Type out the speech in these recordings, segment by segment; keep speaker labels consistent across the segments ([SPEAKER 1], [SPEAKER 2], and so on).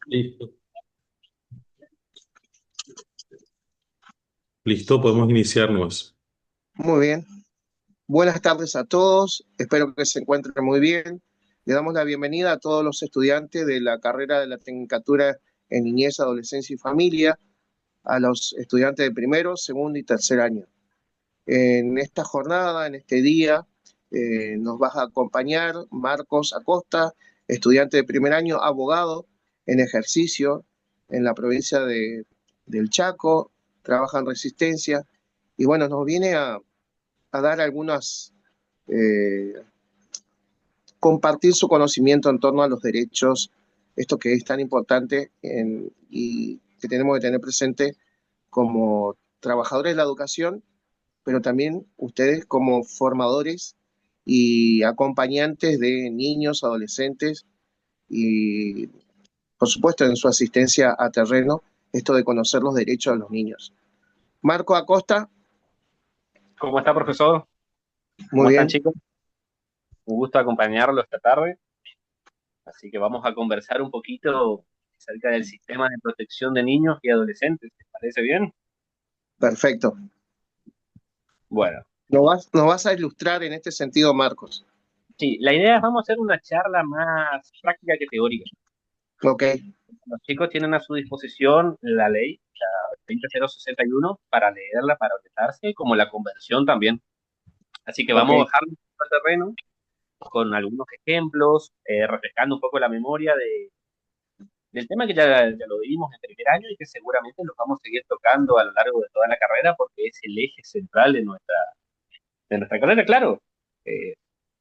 [SPEAKER 1] Listo. Listo, podemos iniciarnos.
[SPEAKER 2] Muy bien. Buenas tardes a todos. Espero que se encuentren muy bien. Le damos la bienvenida a todos los estudiantes de la carrera de la Tecnicatura en Niñez, Adolescencia y Familia, a los estudiantes de primero, segundo y tercer año. En esta jornada, en este día, nos va a acompañar Marcos Acosta, estudiante de primer año, abogado en ejercicio en la provincia del Chaco, trabaja en Resistencia y bueno, nos viene a dar algunas, eh, compartir su conocimiento en torno a los derechos, esto que es tan importante y que tenemos que tener presente como trabajadores de la educación, pero también ustedes como formadores y acompañantes de niños, adolescentes y, por supuesto, en su asistencia a terreno, esto de conocer los derechos de los niños. Marco Acosta,
[SPEAKER 3] ¿Cómo está, profesor? ¿Cómo
[SPEAKER 2] muy
[SPEAKER 3] están,
[SPEAKER 2] bien,
[SPEAKER 3] chicos? Un gusto acompañarlo esta tarde. Así que vamos a conversar un poquito acerca del sistema de protección de niños y adolescentes. ¿Les parece bien?
[SPEAKER 2] perfecto.
[SPEAKER 3] Bueno,
[SPEAKER 2] Nos vas a ilustrar en este sentido, Marcos.
[SPEAKER 3] sí, la idea es vamos a hacer una charla más práctica que teórica.
[SPEAKER 2] Ok,
[SPEAKER 3] Los chicos tienen a su disposición la ley, la 20061, para leerla, para orientarse, como la convención también. Así que
[SPEAKER 2] ok.
[SPEAKER 3] vamos a bajar al terreno con algunos ejemplos, refrescando un poco la memoria del tema que ya lo vimos en primer año y que seguramente los vamos a seguir tocando a lo largo de toda la carrera porque es el eje central de nuestra carrera, claro. Eh,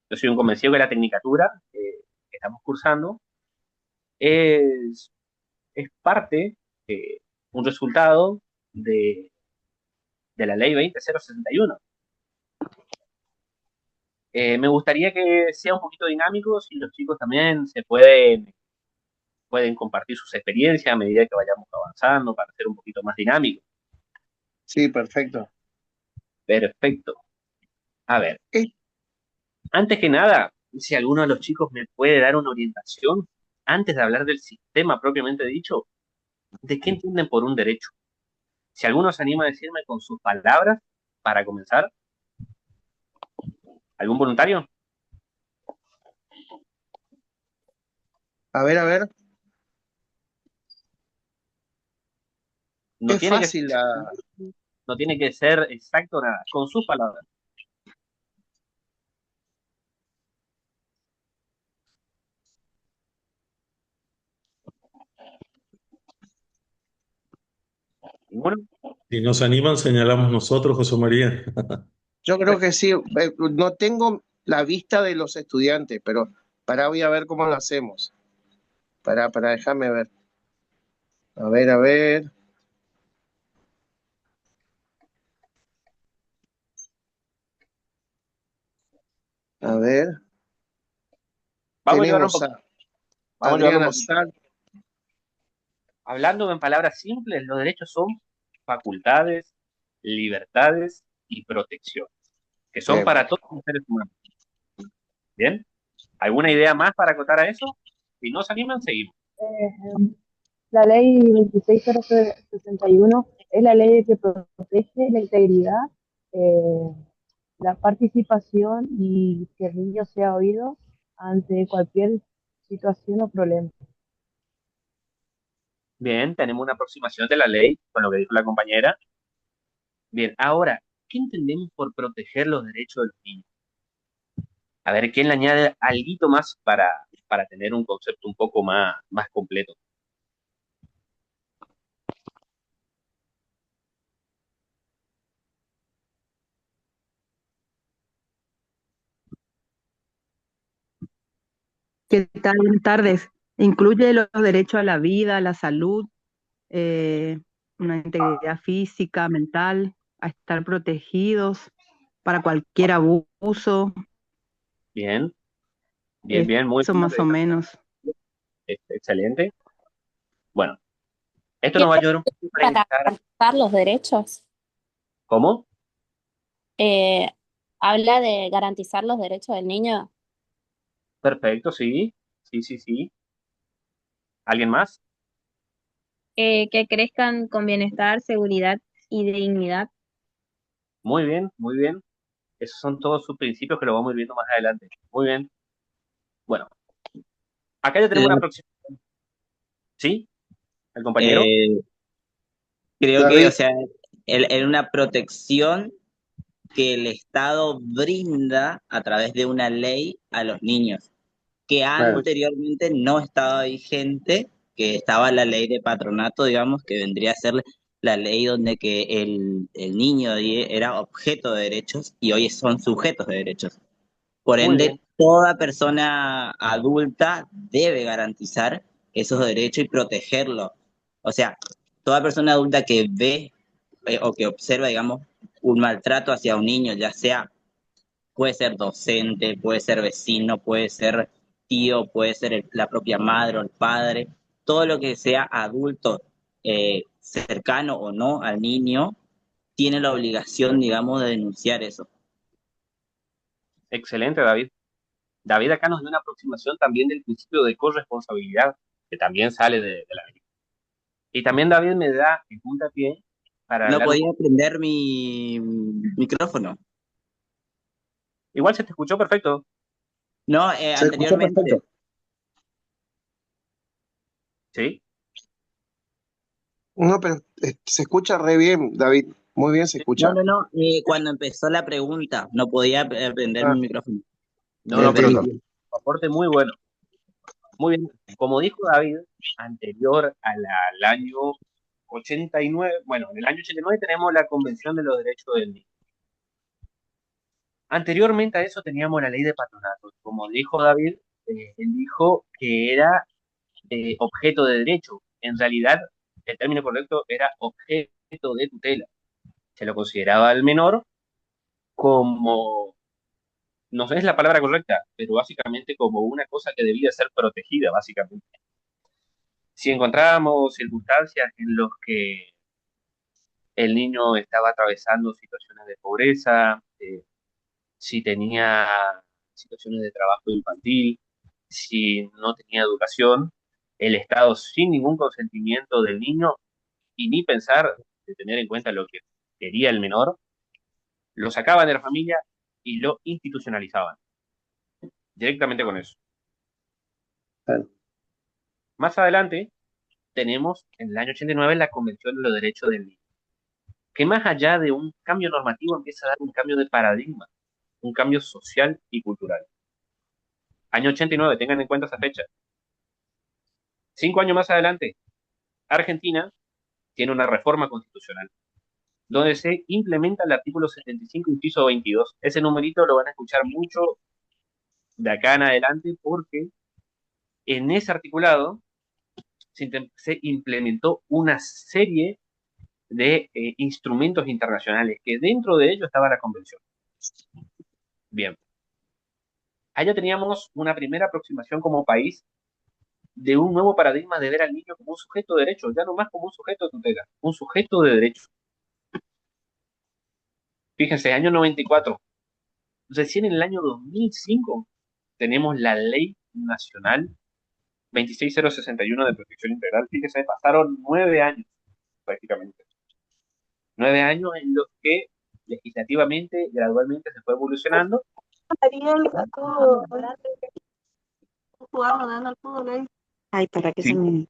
[SPEAKER 3] yo soy un convencido que la tecnicatura que estamos cursando es, es parte, un resultado de, de la ley 20061. Me gustaría que sea un poquito dinámico, si los chicos también pueden compartir sus experiencias a medida que vayamos avanzando para ser un poquito más dinámico.
[SPEAKER 2] Sí, perfecto.
[SPEAKER 3] Perfecto. A ver,
[SPEAKER 2] Eh,
[SPEAKER 3] antes que nada, si alguno de los chicos me puede dar una orientación, antes de hablar del sistema propiamente dicho, ¿de qué entienden por un derecho? Si alguno se anima a decirme con sus palabras, para comenzar, ¿algún voluntario?
[SPEAKER 2] a ver,
[SPEAKER 3] No
[SPEAKER 2] es
[SPEAKER 3] tiene que
[SPEAKER 2] fácil
[SPEAKER 3] ser, no tiene que ser exacto nada, con sus palabras. ¿Ninguno?
[SPEAKER 1] Si nos animan, señalamos nosotros, José María.
[SPEAKER 2] yo creo que sí. No tengo la vista de los estudiantes, pero voy a ver cómo lo hacemos. Para dejarme ver. A ver, a ver.
[SPEAKER 3] Vamos a llevarlo un
[SPEAKER 2] Tenemos
[SPEAKER 3] poquito,
[SPEAKER 2] a
[SPEAKER 3] vamos a llevarlo un
[SPEAKER 2] Adriana
[SPEAKER 3] poquito.
[SPEAKER 2] Sal.
[SPEAKER 3] Hablando en palabras simples, los derechos son facultades, libertades y protecciones, que son
[SPEAKER 2] Bien.
[SPEAKER 3] para todos los seres humanos. ¿Bien? ¿Alguna idea más para acotar a eso? Si no se animan, seguimos.
[SPEAKER 4] La ley 26061 es la ley que protege la integridad, eh, la participación y que el niño sea oído ante cualquier situación o problema.
[SPEAKER 3] Bien, tenemos una aproximación de la ley con lo que dijo la compañera. Bien, ahora, ¿qué entendemos por proteger los derechos de los niños? A ver, ¿quién le añade algo más para tener un concepto un poco más completo?
[SPEAKER 5] ¿Qué tal? Buenas tardes. Incluye los derechos a la vida, a la salud, eh, una integridad física, mental, a estar protegidos para cualquier abuso,
[SPEAKER 3] Bien, bien, bien, muy
[SPEAKER 5] eso
[SPEAKER 3] bien.
[SPEAKER 5] más o menos.
[SPEAKER 3] Excelente. Bueno, esto nos va a
[SPEAKER 6] ¿Quiere
[SPEAKER 3] ayudar un poco para
[SPEAKER 6] para
[SPEAKER 3] iniciar.
[SPEAKER 6] garantizar los derechos?
[SPEAKER 3] ¿Cómo?
[SPEAKER 6] Eh, Habla de garantizar los derechos del niño.
[SPEAKER 3] Perfecto, sí. Sí, sí, sí. ¿Alguien más?
[SPEAKER 7] que crezcan con bienestar, seguridad y dignidad.
[SPEAKER 3] Muy bien, muy bien. Esos son todos sus principios que lo vamos a ir viendo más adelante. Muy bien. Bueno, acá ya tenemos una
[SPEAKER 8] La-
[SPEAKER 3] próxima. ¿Sí? ¿El compañero?
[SPEAKER 8] eh, Creo que, o
[SPEAKER 2] David,
[SPEAKER 8] sea, en una protección que el Estado brinda a través de una ley a los niños, que
[SPEAKER 2] claro,
[SPEAKER 8] anteriormente no estaba vigente, que estaba la ley de patronato, digamos, que vendría a ser la ley donde que el niño era objeto de derechos y hoy son sujetos de derechos. Por
[SPEAKER 3] Muy bien.
[SPEAKER 8] ende, toda persona adulta debe garantizar esos derechos y protegerlos. O sea, toda persona adulta que ve o que observa, digamos, un maltrato hacia un niño, ya sea, puede ser docente, puede ser vecino, puede ser tío, puede ser la propia madre o el padre, todo lo que sea adulto, cercano o no al niño, tiene la obligación, digamos, de denunciar eso.
[SPEAKER 3] Excelente, David. David acá nos da una aproximación también del principio de corresponsabilidad, que también sale de la ley. Y también David me da el puntapié para
[SPEAKER 8] No
[SPEAKER 3] hablar un
[SPEAKER 8] podía
[SPEAKER 3] poco.
[SPEAKER 8] prender mi micrófono.
[SPEAKER 3] Igual se te escuchó perfecto,
[SPEAKER 8] No,
[SPEAKER 2] se escuchó
[SPEAKER 8] anteriormente.
[SPEAKER 2] perfecto.
[SPEAKER 3] ¿sí?
[SPEAKER 2] No, pero se escucha re bien, David. Muy bien se
[SPEAKER 8] No,
[SPEAKER 2] escucha.
[SPEAKER 8] no, no. Cuando empezó la pregunta, no podía prender
[SPEAKER 2] Ah,
[SPEAKER 8] mi micrófono.
[SPEAKER 3] No, no, pero tu
[SPEAKER 2] entiendo.
[SPEAKER 3] aporte muy bueno. Muy bien. Como dijo David, anterior al año 89, bueno, en el año 89 tenemos la Convención de los Derechos del Niño. Anteriormente a eso teníamos la ley de patronato. Como dijo David, él dijo que era objeto de derecho. En realidad, el término correcto era objeto de tutela. Se lo consideraba al menor como, no sé si es la palabra correcta, pero básicamente como una cosa que debía ser protegida, básicamente. Si encontrábamos circunstancias en las que el niño estaba atravesando situaciones de pobreza, si tenía situaciones de trabajo infantil, si no tenía educación, el Estado sin ningún consentimiento del niño y ni pensar de tener en cuenta lo que quería el menor, lo sacaban de la familia y lo institucionalizaban directamente con eso.
[SPEAKER 2] Claro.
[SPEAKER 3] Más adelante tenemos en el año 89 la Convención de los Derechos del Niño, que más allá de un cambio normativo empieza a dar un cambio de paradigma, un cambio social y cultural. Año 89, tengan en cuenta esa fecha. 5 años más adelante, Argentina tiene una reforma constitucional donde se implementa el artículo 75, inciso 22. Ese numerito lo van a escuchar mucho de acá en adelante porque en ese articulado se implementó una serie de instrumentos internacionales que dentro de ello estaba la convención. Bien, allá teníamos una primera aproximación como país de un nuevo paradigma de ver al niño como un sujeto de derecho, ya no más como un sujeto de tutela, un sujeto de derecho. Fíjense, año 94, recién en el año 2005 tenemos la Ley Nacional 26061 de Protección Integral. Fíjense, pasaron 9 años prácticamente. 9 años en los que legislativamente, gradualmente se fue evolucionando.
[SPEAKER 9] Ariel, a todo, jugando, dando al fútbol ahí. Ay, para que se
[SPEAKER 3] Sí,
[SPEAKER 9] me...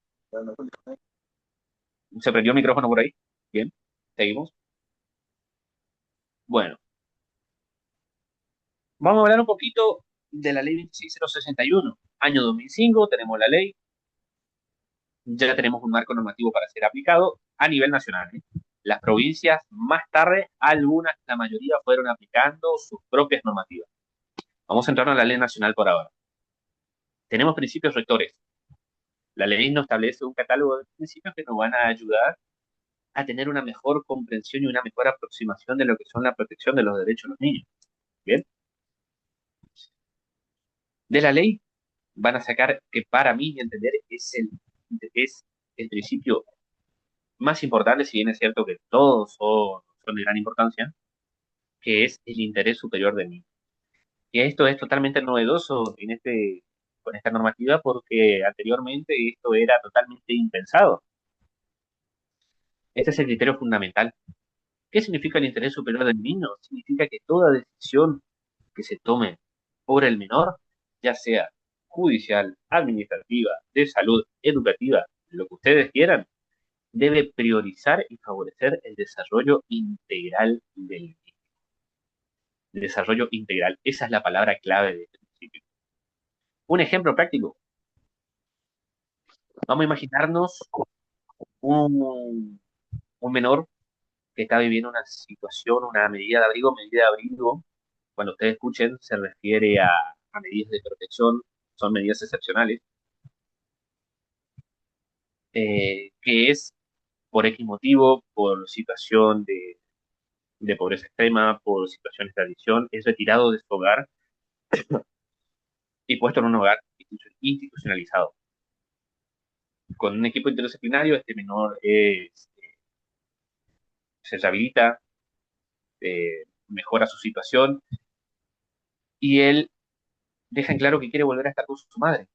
[SPEAKER 3] se prendió el micrófono por ahí. Bien, seguimos. Bueno, vamos a hablar un poquito de la ley 26061. Año 2005, tenemos la ley, ya tenemos un marco normativo para ser aplicado a nivel nacional, ¿eh? Las provincias más tarde, algunas, la mayoría fueron aplicando sus propias normativas. Vamos a centrarnos en la ley nacional por ahora. Tenemos principios rectores. La ley nos establece un catálogo de principios que nos van a ayudar a tener una mejor comprensión y una mejor aproximación de lo que son la protección de los derechos de los niños. Bien, de la ley van a sacar que para mí entender es el principio más importante, si bien es cierto que todos son de gran importancia, que es el interés superior del niño. Y esto es totalmente novedoso con esta normativa porque anteriormente esto era totalmente impensado. Este es el criterio fundamental. ¿Qué significa el interés superior del niño? Significa que toda decisión que se tome por el menor, ya sea judicial, administrativa, de salud, educativa, lo que ustedes quieran, debe priorizar y favorecer el desarrollo integral del niño. El desarrollo integral, esa es la palabra clave de este principio. Un ejemplo práctico. Vamos a imaginarnos un, un menor que está viviendo una situación, una medida de abrigo. Medida de abrigo, cuando ustedes escuchen, se refiere a medidas de protección, son medidas excepcionales, que es por X motivo, por situación de pobreza extrema, por situaciones de adicción, es retirado de su hogar y puesto en un hogar institucionalizado. Con un equipo interdisciplinario, este menor se rehabilita, mejora su situación y él deja en claro que quiere volver a estar con su madre.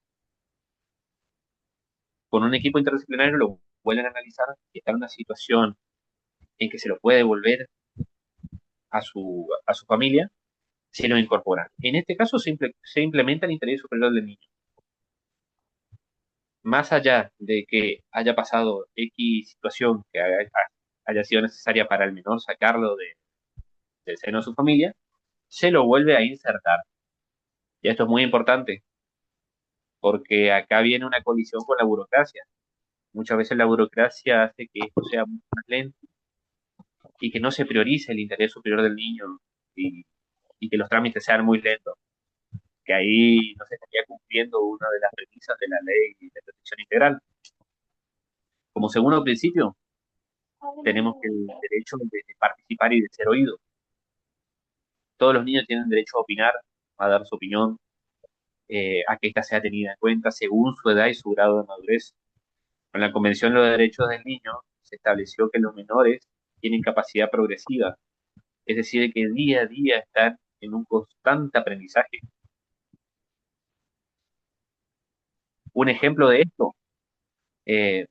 [SPEAKER 3] Con un equipo interdisciplinario lo vuelven a analizar y está en una situación en que se lo puede devolver a su familia, se lo incorporan. En este caso se implementa el interés superior del niño. Más allá de que haya pasado X situación que haya sido necesaria para el menor sacarlo del seno de su familia, se lo vuelve a insertar. Y esto es muy importante, porque acá viene una colisión con la burocracia. Muchas veces la burocracia hace que esto sea mucho más lento y que no se priorice el interés superior del niño y, y que los trámites sean muy lentos, que ahí no se estaría cumpliendo una de las premisas de la ley de protección integral. Como segundo principio, tenemos el derecho de participar y de ser oídos. Todos los niños tienen derecho a opinar, a dar su opinión, a que ésta sea tenida en cuenta según su edad y su grado de madurez. Con la Convención de los Derechos del Niño se estableció que los menores tienen capacidad progresiva, es decir, que día a día están en un constante aprendizaje. Un ejemplo de esto, eh,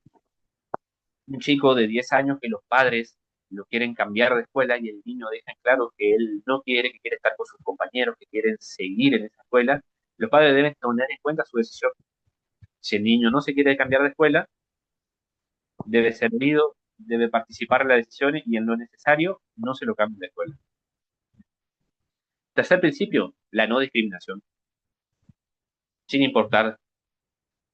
[SPEAKER 3] un chico de 10 años que los padres lo quieren cambiar de escuela y el niño deja en claro que él no quiere, que quiere estar con sus compañeros, que quieren seguir en esa escuela, los padres deben tener en cuenta su decisión. Si el niño no se quiere cambiar de escuela, debe ser oído, debe participar en las decisiones y en lo necesario no se lo cambie de escuela. Tercer principio, la no discriminación. Sin importar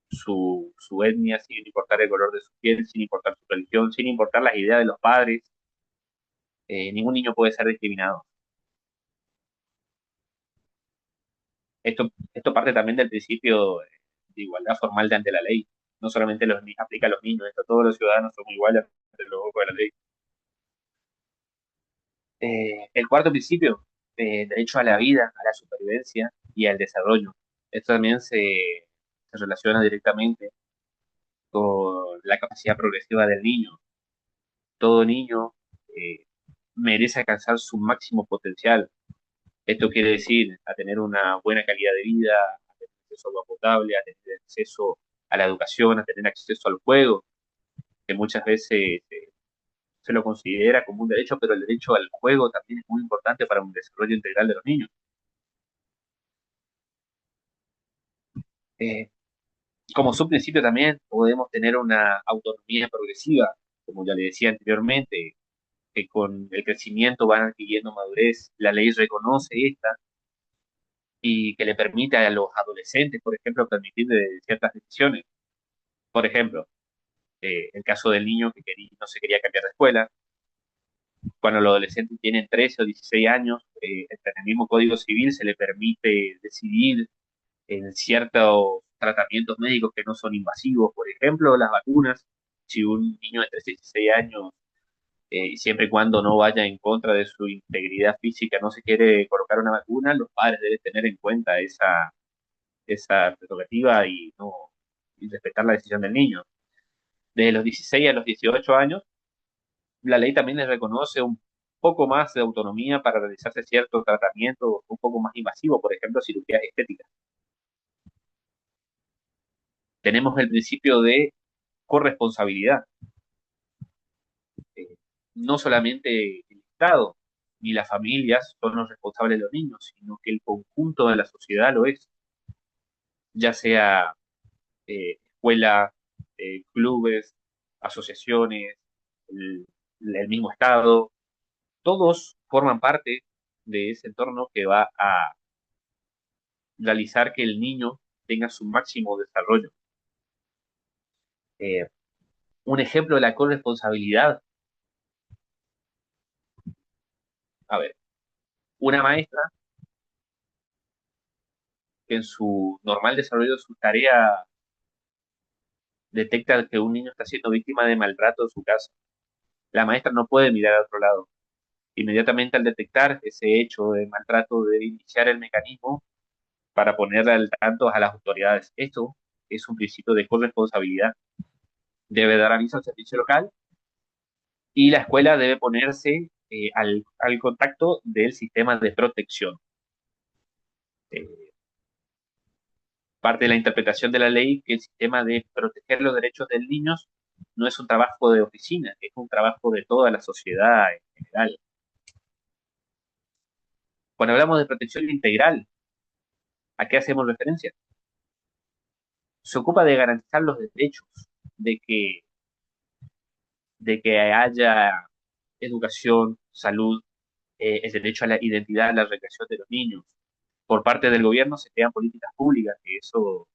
[SPEAKER 3] su etnia, sin importar el color de su piel, sin importar su religión, sin importar las ideas de los padres, ningún niño puede ser discriminado. Esto parte también del principio de igualdad formal de ante la ley. No solamente aplica a los niños, esto todos los ciudadanos somos iguales ante los ojos de la ley. El cuarto principio, derecho a la vida, a la supervivencia y al desarrollo. Esto también se relaciona directamente con la capacidad progresiva del niño. Todo niño eh, merece alcanzar su máximo potencial. Esto quiere decir a tener una buena calidad de vida, a tener acceso a agua potable, a tener acceso a la educación, a tener acceso al juego, que muchas veces se lo considera como un derecho, pero el derecho al juego también es muy importante para un desarrollo integral de los niños. Eh, Como subprincipio también podemos tener una autonomía progresiva, como ya le decía anteriormente, que con el crecimiento van adquiriendo madurez, la ley reconoce esta y que le permite a los adolescentes, por ejemplo, permitir ciertas decisiones. Por ejemplo, el caso del niño que no se quería cambiar de escuela, cuando los adolescentes tienen 13 o 16 años, en el mismo Código Civil se le permite decidir en ciertos tratamientos médicos que no son invasivos, por ejemplo, las vacunas. Si un niño de 13 y 16 años, siempre y cuando no vaya en contra de su integridad física, no se quiere colocar una vacuna, los padres deben tener en cuenta esa prerrogativa y respetar la decisión del niño. Desde los 16 a los 18 años, la ley también les reconoce un poco más de autonomía para realizarse ciertos tratamientos un poco más invasivos, por ejemplo, cirugías estéticas. Tenemos el principio de corresponsabilidad. no solamente el Estado ni las familias son los responsables de los niños, sino que el conjunto de la sociedad lo es, ya sea escuela, clubes, asociaciones, el, el mismo Estado, todos forman parte de ese entorno que va a realizar que el niño tenga su máximo desarrollo. Eh, un ejemplo de la corresponsabilidad, a ver, una maestra que en su normal desarrollo de su tarea detecta que un niño está siendo víctima de maltrato en su casa. La maestra no puede mirar a otro lado. Inmediatamente al detectar ese hecho de maltrato debe iniciar el mecanismo para ponerle al tanto a las autoridades. Esto es un principio de corresponsabilidad. Debe dar aviso al servicio local y la escuela debe ponerse al contacto del sistema de protección. Eh, parte de la interpretación de la ley que el sistema de proteger los derechos del niño no es un trabajo de oficina, es un trabajo de toda la sociedad en general. Cuando hablamos de protección integral, ¿a qué hacemos referencia? Se ocupa de garantizar los derechos, de que, de que haya educación, salud, el derecho a la identidad, a la recreación de los niños. Por parte del gobierno se crean políticas públicas, que eso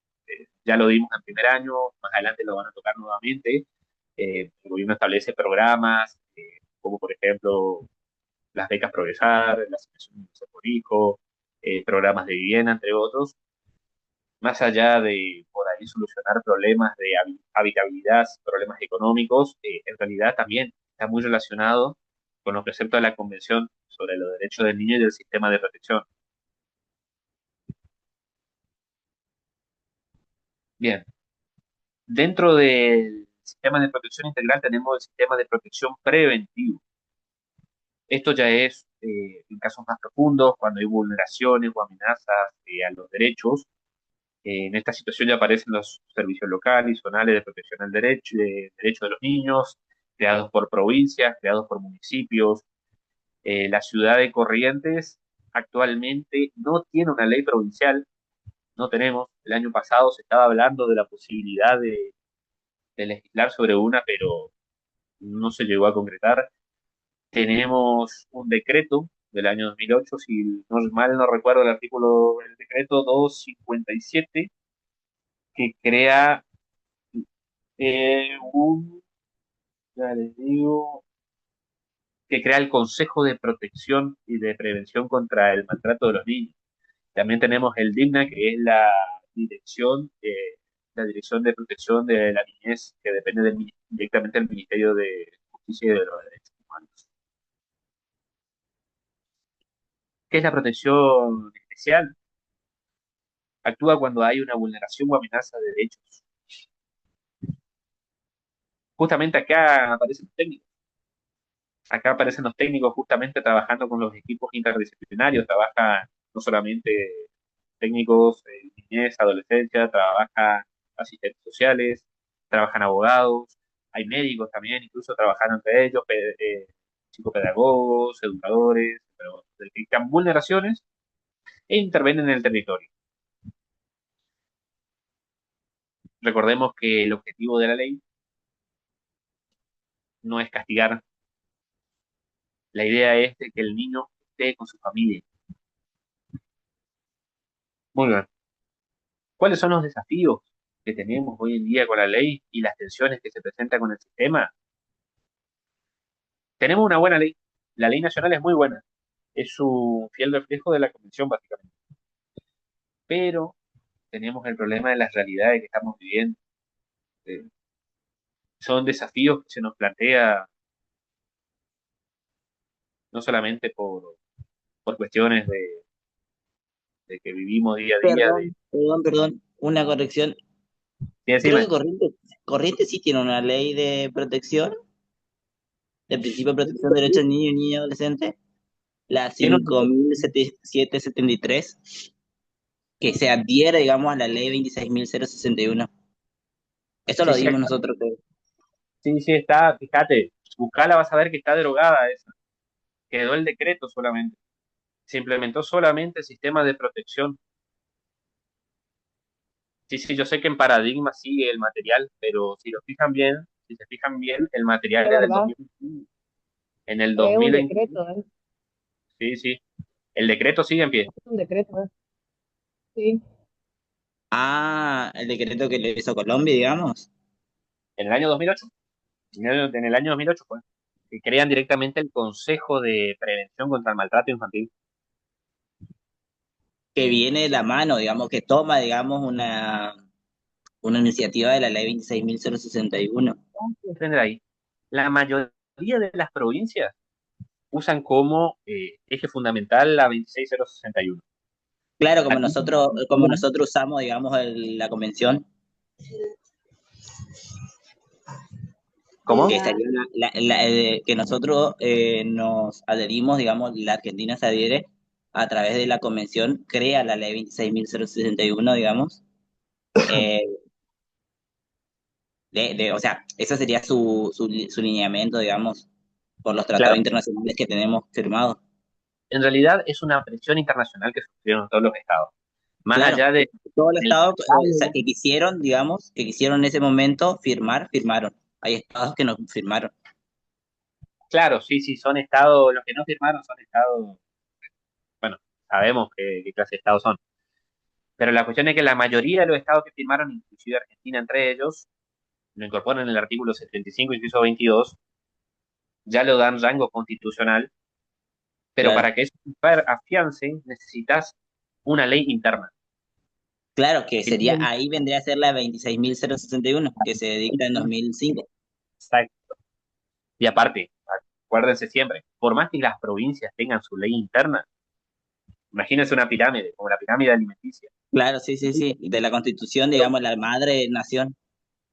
[SPEAKER 3] ya lo dimos en primer año, más adelante lo van a tocar nuevamente. El gobierno establece programas, como por ejemplo las becas Progresar, la asignación universal por hijo, programas de vivienda, entre otros, más allá de por ahí solucionar problemas de habitabilidad, problemas económicos, en realidad también está muy relacionado con los preceptos de la Convención sobre los Derechos del Niño y del Sistema de Protección. Bien, dentro del sistema de protección integral tenemos el sistema de protección preventivo. Esto ya es en casos más profundos, cuando hay vulneraciones o amenazas a los derechos. En esta situación ya aparecen los servicios locales y zonales de protección al derecho de los niños, creados por provincias, creados por municipios. La ciudad de Corrientes actualmente no tiene una ley provincial, no tenemos. El año pasado se estaba hablando de la posibilidad de legislar sobre una, pero no se llegó a concretar. Tenemos un decreto del año 2008, si no, mal no recuerdo el artículo del decreto 257, que crea un, ya les digo, que crea el Consejo de Protección y de Prevención contra el Maltrato de los Niños. También tenemos el DIGNA, que es la Dirección de Protección de la Niñez, que depende directamente del Ministerio de Justicia y de los Derechos Humanos. ¿Qué es la protección especial? Actúa cuando hay una vulneración o amenaza de derechos. Justamente acá aparecen los técnicos. Acá aparecen los técnicos justamente trabajando con los equipos interdisciplinarios. Trabajan no solamente técnicos en niñez, adolescencia, trabajan asistentes sociales, trabajan abogados, hay médicos también, incluso trabajando entre ellos, psicopedagogos, educadores, pero detectan vulneraciones e intervienen en el territorio. Recordemos que el objetivo de la ley no es castigar. La idea es de que el niño esté con su familia. Muy bien. ¿Cuáles son los desafíos que tenemos hoy en día con la ley y las tensiones que se presentan con el sistema? Tenemos una buena ley. La ley nacional es muy buena. Es un fiel reflejo de la convención, básicamente. Pero tenemos el problema de las realidades que estamos viviendo. Eh, son desafíos que se nos plantea no solamente por cuestiones de que vivimos día a día.
[SPEAKER 8] Perdón, una corrección.
[SPEAKER 3] Sí,
[SPEAKER 8] Creo
[SPEAKER 3] decime.
[SPEAKER 8] que Corrientes sí tiene una ley de protección, de principio de protección de derechos del niño y niña adolescente, la
[SPEAKER 3] Tiene
[SPEAKER 8] 5.773, que se adhiere, digamos, a la ley 26.061. Eso
[SPEAKER 3] sí,
[SPEAKER 8] lo
[SPEAKER 3] sí,
[SPEAKER 8] dimos nosotros, creo.
[SPEAKER 3] sí, sí, está, fíjate. Buscala, vas a ver que está derogada esa. Quedó el decreto solamente. Se implementó solamente el sistema de protección. Sí, sí, yo sé que en paradigma sigue el material, pero si lo fijan bien, si se fijan bien, el material
[SPEAKER 4] Es
[SPEAKER 3] es del
[SPEAKER 4] verdad,
[SPEAKER 3] 2021. En el
[SPEAKER 4] es un
[SPEAKER 3] 2021,
[SPEAKER 4] decreto,
[SPEAKER 3] sí, sí, el decreto sigue en pie.
[SPEAKER 4] es un decreto, sí.
[SPEAKER 8] Ah, el decreto que le hizo Colombia, digamos.
[SPEAKER 3] En el año 2008, en el año 2008 fue, que crean directamente el Consejo de Prevención contra el Maltrato Infantil.
[SPEAKER 8] Que viene de la mano, digamos, que toma, digamos, una iniciativa de la ley 26.061.
[SPEAKER 3] Entender ahí. La mayoría de las provincias usan como eje fundamental la 26061.
[SPEAKER 8] Claro,
[SPEAKER 3] Aquí,
[SPEAKER 8] como nosotros usamos, digamos, la convención, que
[SPEAKER 3] ¿cómo?
[SPEAKER 8] estaría que nosotros nos adherimos, digamos, la Argentina se adhiere a través de la convención, crea la ley 26.061, digamos. eh, o sea, ese sería su lineamiento, digamos, por los tratados
[SPEAKER 3] Claro,
[SPEAKER 8] internacionales que tenemos firmados.
[SPEAKER 3] en realidad es una presión internacional que sufrieron todos los estados. Más
[SPEAKER 8] Claro,
[SPEAKER 3] allá
[SPEAKER 8] todos los
[SPEAKER 3] del
[SPEAKER 8] estados o sea,
[SPEAKER 3] catálogo.
[SPEAKER 8] que quisieron, digamos, que quisieron en ese momento firmar, firmaron. Hay estados que no firmaron.
[SPEAKER 3] Claro, sí, sí, son estados, los que no firmaron son estados, bueno, sabemos qué clase de estados son. Pero la cuestión es que la mayoría de los estados que firmaron, inclusive Argentina entre ellos, lo incorporan en el artículo 75, inciso 22, ya lo dan rango constitucional, pero
[SPEAKER 8] Claro.
[SPEAKER 3] para que eso afiance necesitas una ley interna.
[SPEAKER 8] Claro, que
[SPEAKER 3] Si tú
[SPEAKER 8] sería,
[SPEAKER 3] le dices,
[SPEAKER 8] ahí vendría a ser la 26.061 que se dicta en 2005.
[SPEAKER 3] exacto. Y aparte, acuérdense siempre, por más que las provincias tengan su ley interna, imagínense una pirámide, como la pirámide alimenticia.
[SPEAKER 8] Claro, sí, sí, sí. De la Constitución, digamos, la madre nación.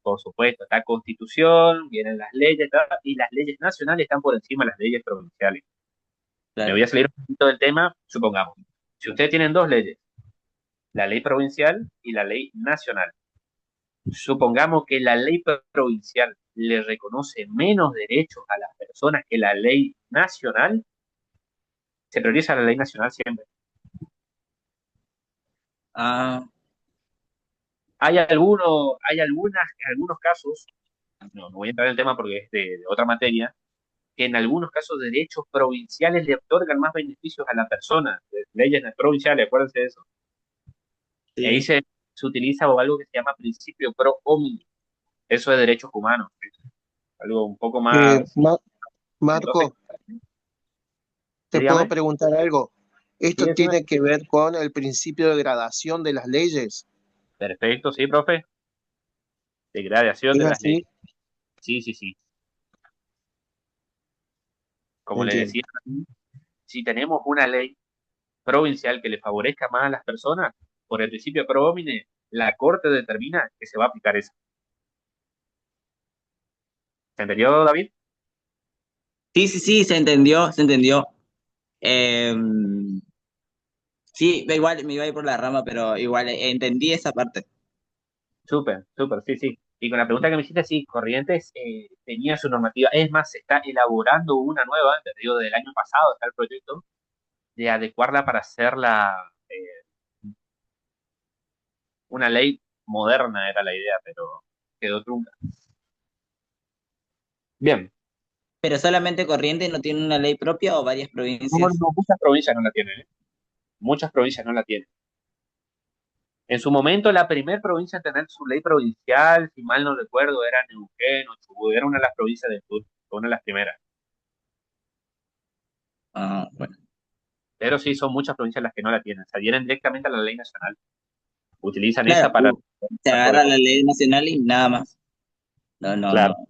[SPEAKER 3] Por supuesto, está constitución, vienen las leyes, y las leyes nacionales están por encima de las leyes provinciales. Me
[SPEAKER 8] Claro.
[SPEAKER 3] voy a salir un poquito del tema, supongamos. Si ustedes tienen dos leyes, la ley provincial y la ley nacional, supongamos que la ley provincial le reconoce menos derechos a las personas que la ley nacional, se prioriza la ley nacional siempre.
[SPEAKER 8] Ah,
[SPEAKER 3] Hay algunos casos, no voy a entrar en el tema porque es de otra materia, que en algunos casos derechos provinciales le otorgan más beneficios a la persona, leyes provinciales, acuérdense de eso. Y ahí
[SPEAKER 8] sí.
[SPEAKER 3] se utiliza algo que se llama principio pro homini, eso de derechos humanos, algo un poco
[SPEAKER 2] Eh,
[SPEAKER 3] más.
[SPEAKER 2] Ma-
[SPEAKER 3] Profe,
[SPEAKER 2] Marco,
[SPEAKER 3] ¿sí,
[SPEAKER 2] ¿te puedo
[SPEAKER 3] dígame?
[SPEAKER 2] preguntar algo?
[SPEAKER 3] Sí,
[SPEAKER 2] Esto
[SPEAKER 3] decime.
[SPEAKER 2] tiene que ver con el principio de gradación de las leyes.
[SPEAKER 3] Perfecto, sí, profe. De gradación
[SPEAKER 2] ¿Es
[SPEAKER 3] de las leyes.
[SPEAKER 2] así?
[SPEAKER 3] Sí, sí, sí. Como le
[SPEAKER 2] Entiendo.
[SPEAKER 3] decía, si tenemos una ley provincial que le favorezca más a las personas, por el principio pro homine, la Corte determina que se va a aplicar eso. ¿Se entendió, David?
[SPEAKER 8] Sí, sí, sí, se entendió, se entendió. Eh, sí, da igual, me iba a ir por la rama, pero igual entendí esa parte.
[SPEAKER 3] Súper, súper, sí, sí. Y con la pregunta que me hiciste, sí, Corrientes tenía su normativa. Es más, se está elaborando una nueva, te digo, del año pasado está el proyecto, de adecuarla para hacerla una ley moderna, era la idea, pero quedó trunca. Bien.
[SPEAKER 8] Pero solamente Corrientes no tiene una ley propia o varias
[SPEAKER 3] No, no,
[SPEAKER 8] provincias.
[SPEAKER 3] no, muchas provincias no la tienen, ¿eh? Muchas provincias no la tienen. En su momento, la primera provincia en tener su ley provincial, si mal no recuerdo, era Neuquén o Chubut, era una de las provincias del sur, fue una de las primeras.
[SPEAKER 8] Ah, bueno.
[SPEAKER 3] Pero sí, son muchas provincias las que no la tienen, se adhieren directamente a la ley nacional. Utilizan
[SPEAKER 8] Claro,
[SPEAKER 3] esa para
[SPEAKER 8] se
[SPEAKER 3] tanto de
[SPEAKER 8] agarra
[SPEAKER 3] cosas.
[SPEAKER 8] la ley nacional y nada más. No, no,
[SPEAKER 3] Claro.
[SPEAKER 8] no.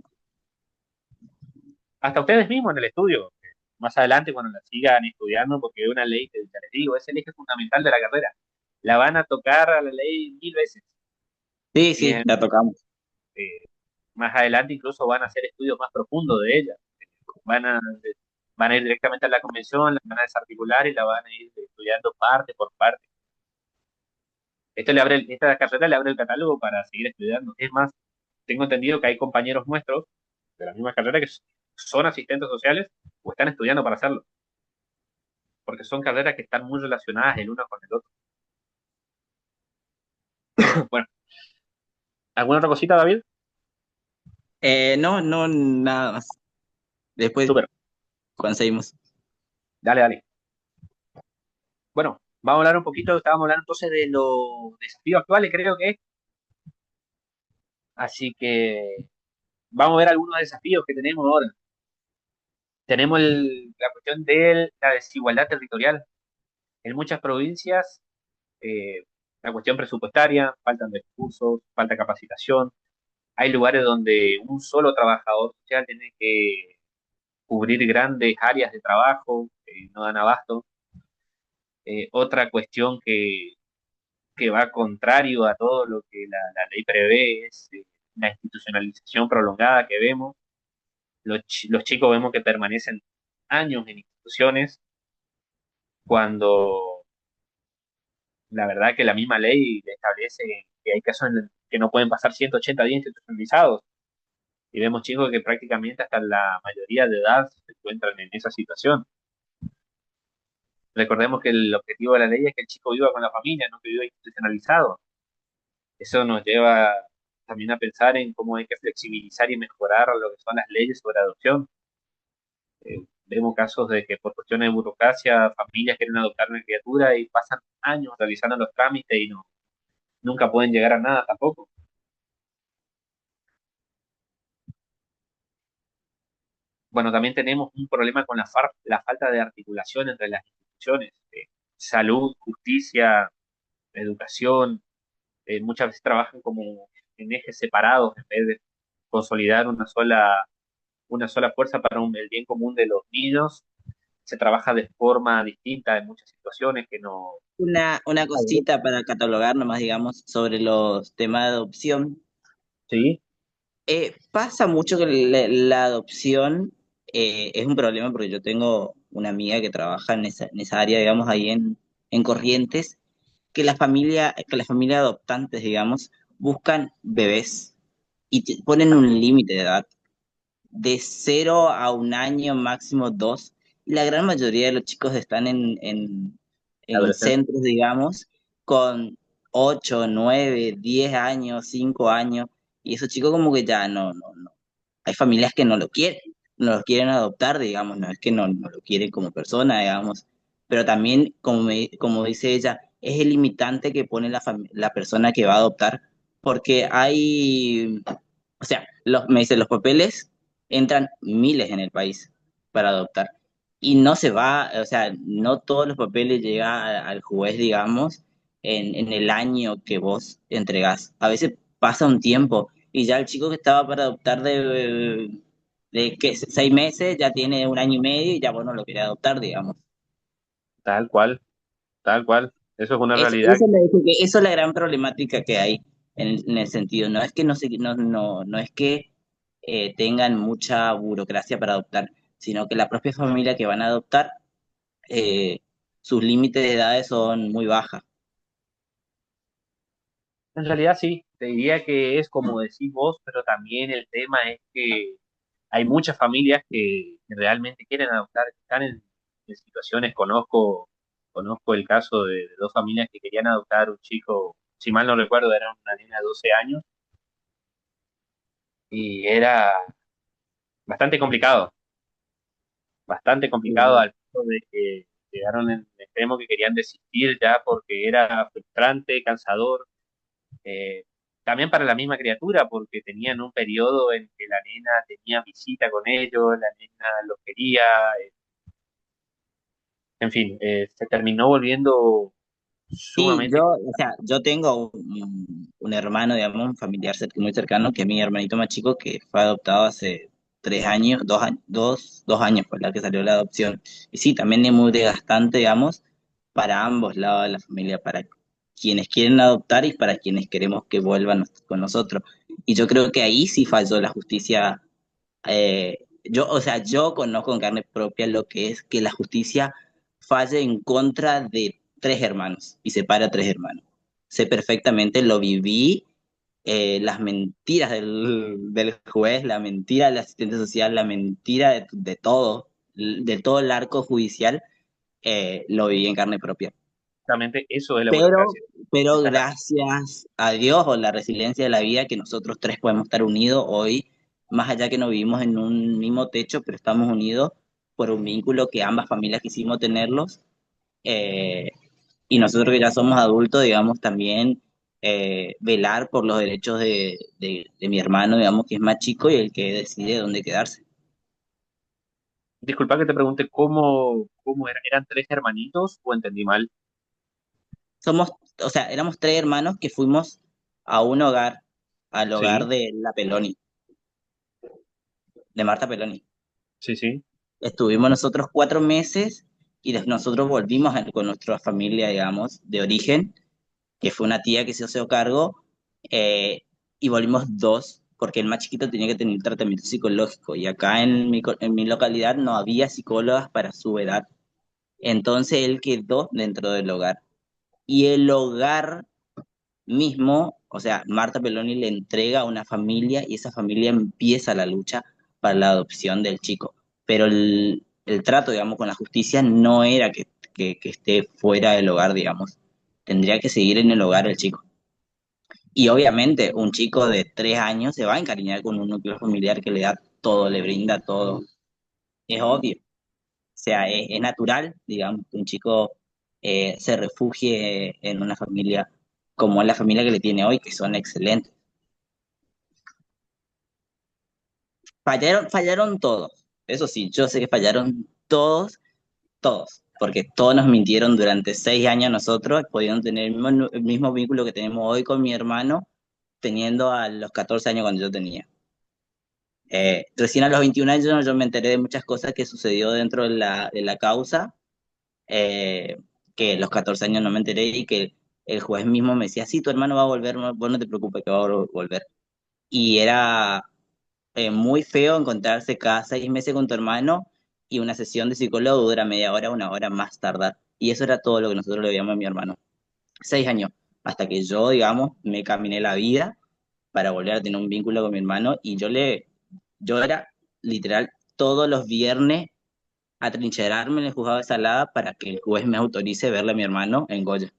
[SPEAKER 3] Hasta ustedes mismos en el estudio, más adelante cuando la sigan estudiando, porque es una ley que, ya les digo, es el eje fundamental de la carrera. La van a tocar a la ley 1000 veces.
[SPEAKER 8] Sí,
[SPEAKER 3] Y
[SPEAKER 8] sí, la tocamos.
[SPEAKER 3] eh, más adelante incluso van a hacer estudios más profundos de ella. Van a, van a ir directamente a la convención, la van a desarticular y la van a ir estudiando parte por parte. Esta carrera le abre el catálogo para seguir estudiando. Es más, tengo entendido que hay compañeros nuestros de la misma carrera que son asistentes sociales o están estudiando para hacerlo, porque son carreras que están muy relacionadas el uno con el otro. Bueno, ¿alguna otra cosita, David?
[SPEAKER 8] No, no, nada más. Después
[SPEAKER 3] Súper,
[SPEAKER 8] conseguimos.
[SPEAKER 3] dale, dale. Bueno, vamos a hablar un poquito, estábamos hablando entonces de los desafíos actuales, creo que es. Así que vamos a ver algunos desafíos que tenemos ahora. Tenemos la cuestión de la desigualdad territorial. En muchas provincias, eh, la cuestión presupuestaria, faltan recursos, falta capacitación. Hay lugares donde un solo trabajador social tiene que cubrir grandes áreas de trabajo, no dan abasto. Otra cuestión que va contrario a todo lo que la ley prevé es la institucionalización prolongada que vemos. Los chicos vemos que permanecen años en instituciones cuando la verdad que la misma ley le establece que hay casos en los que no pueden pasar 180 días institucionalizados. Y vemos chicos que prácticamente hasta la mayoría de edad se encuentran en esa situación. Recordemos que el objetivo de la ley es que el chico viva con la familia, no que viva institucionalizado. Eso nos lleva también a pensar en cómo hay que flexibilizar y mejorar lo que son las leyes sobre adopción. Vemos casos de que por cuestiones de burocracia, familias quieren adoptar una criatura y pasan años realizando los trámites y nunca pueden llegar a nada tampoco. Bueno, también tenemos un problema con la falta de articulación entre las instituciones. Salud, justicia, educación, muchas veces trabajan como en ejes separados en vez de consolidar una sola fuerza para el bien común de los niños. Se trabaja de forma distinta en muchas situaciones que no...
[SPEAKER 8] Una cosita para catalogar nomás, digamos, sobre los temas de adopción.
[SPEAKER 3] Sí,
[SPEAKER 8] Pasa mucho que la adopción es un problema porque yo tengo una amiga que trabaja en esa área, digamos, ahí en Corrientes, que las familias adoptantes, digamos, buscan bebés y ponen un límite de edad de 0 a 1 año, máximo 2. Y la gran mayoría de los chicos están en
[SPEAKER 3] adolescente.
[SPEAKER 8] centros, digamos, con 8, 9, 10 años, 5 años. Y esos chicos como que ya no. Hay familias que no lo quieren, no lo quieren adoptar, digamos, no es que no lo quieren como persona, digamos. Pero también, como dice ella, es el limitante que pone la persona que va a adoptar, porque o sea, me dice, los papeles entran miles en el país para adoptar. Y no se va, o sea, no todos los papeles llegan al juez, digamos, en el año que vos entregás. A veces pasa un tiempo y ya el chico que estaba para adoptar de que 6 meses ya tiene 1 año y medio y ya vos no lo querés adoptar, digamos.
[SPEAKER 3] Tal cual, tal cual. Eso es una
[SPEAKER 8] Eso,
[SPEAKER 3] realidad.
[SPEAKER 8] eso, me dice que eso es la gran problemática que hay en el sentido. No es que no es que tengan mucha burocracia para adoptar, sino que la propia familia que van a adoptar, eh, sus límites de edades son muy bajas.
[SPEAKER 3] En realidad sí, te diría que es como decís vos, pero también el tema es que hay muchas familias que realmente quieren adoptar, que están en situaciones, conozco el caso de dos familias que querían adoptar un chico, si mal no recuerdo, era una niña de 12 años, y era bastante complicado al punto de que llegaron en el extremo que querían desistir ya porque era frustrante, cansador, eh, también para la misma criatura, porque tenían un periodo en que la nena tenía visita con ellos, la nena lo quería, en fin, se terminó volviendo
[SPEAKER 8] Sí,
[SPEAKER 3] sumamente
[SPEAKER 8] o sea, yo tengo un hermano, digamos, un familiar muy cercano, que es mi hermanito más chico, que fue adoptado hace 3 años, 2 años, 2 años fue la que salió la adopción. Y sí, también es muy desgastante, digamos, para ambos lados de la familia, para quienes quieren adoptar y para quienes queremos que vuelvan con nosotros. Y yo creo que ahí sí falló la justicia. O sea, yo conozco en carne propia lo que es que la justicia falle en contra de 3 hermanos y separa a 3 hermanos. Sé perfectamente, lo viví las mentiras del juez, la mentira del asistente social, la mentira de todo el arco judicial, lo viví en carne propia.
[SPEAKER 3] Justamente eso es la
[SPEAKER 8] Pero,
[SPEAKER 3] burocracia.
[SPEAKER 8] pero
[SPEAKER 3] Esa es la-
[SPEAKER 8] gracias a Dios o la resiliencia de la vida que nosotros tres podemos estar unidos hoy, más allá que no vivimos en un mismo techo, pero estamos unidos por un vínculo que ambas familias quisimos tenerlos. eh, y nosotros que ya somos adultos, digamos, también velar por los derechos de mi hermano, digamos, que es más chico y el que decide dónde quedarse.
[SPEAKER 3] Disculpa que te pregunte cómo era. ¿Eran tres hermanitos o entendí mal?
[SPEAKER 8] Somos, o sea, éramos tres hermanos que fuimos a un hogar, al hogar
[SPEAKER 3] Sí,
[SPEAKER 8] de la Peloni, de Marta Peloni.
[SPEAKER 3] sí, sí.
[SPEAKER 8] Estuvimos nosotros 4 meses y nosotros volvimos con nuestra familia, digamos, de origen, que fue una tía que se hizo cargo, eh, y volvimos dos, porque el más chiquito tenía que tener tratamiento psicológico y acá en mi localidad no había psicólogas para su edad. Entonces él quedó dentro del hogar. Y el hogar mismo, o sea, Marta Peloni le entrega a una familia y esa familia empieza la lucha para la adopción del chico. Pero el trato, digamos, con la justicia no era que esté fuera del hogar, digamos. Tendría que seguir en el hogar el chico. Y obviamente un chico de 3 años se va a encariñar con un núcleo familiar que le da todo, le brinda todo. Es obvio. O sea, es natural, digamos, que un chico se refugie en una familia como es la familia que le tiene hoy, que son excelentes. Fallaron todos. Eso sí, yo sé que fallaron todos, todos, porque todos nos mintieron durante 6 años nosotros, pudiendo tener el mismo vínculo que tenemos hoy con mi hermano, teniendo a los 14 años cuando yo tenía. Recién a los 21 años yo me enteré de muchas cosas que sucedió dentro de la causa, eh, que a los 14 años no me enteré y que el juez mismo me decía, sí, tu hermano va a volver, vos no te preocupes que va a volver. Y era muy feo encontrarse cada 6 meses con tu hermano y una sesión de psicólogo dura media hora, una hora más tardar. Y eso era todo lo que nosotros le veíamos a mi hermano. 6 años, hasta que yo, digamos, me caminé la vida para volver a tener un vínculo con mi hermano y yo era literal todos los viernes atrincherarme en el juzgado de Salada para que el juez me autorice verle a mi hermano en Goya.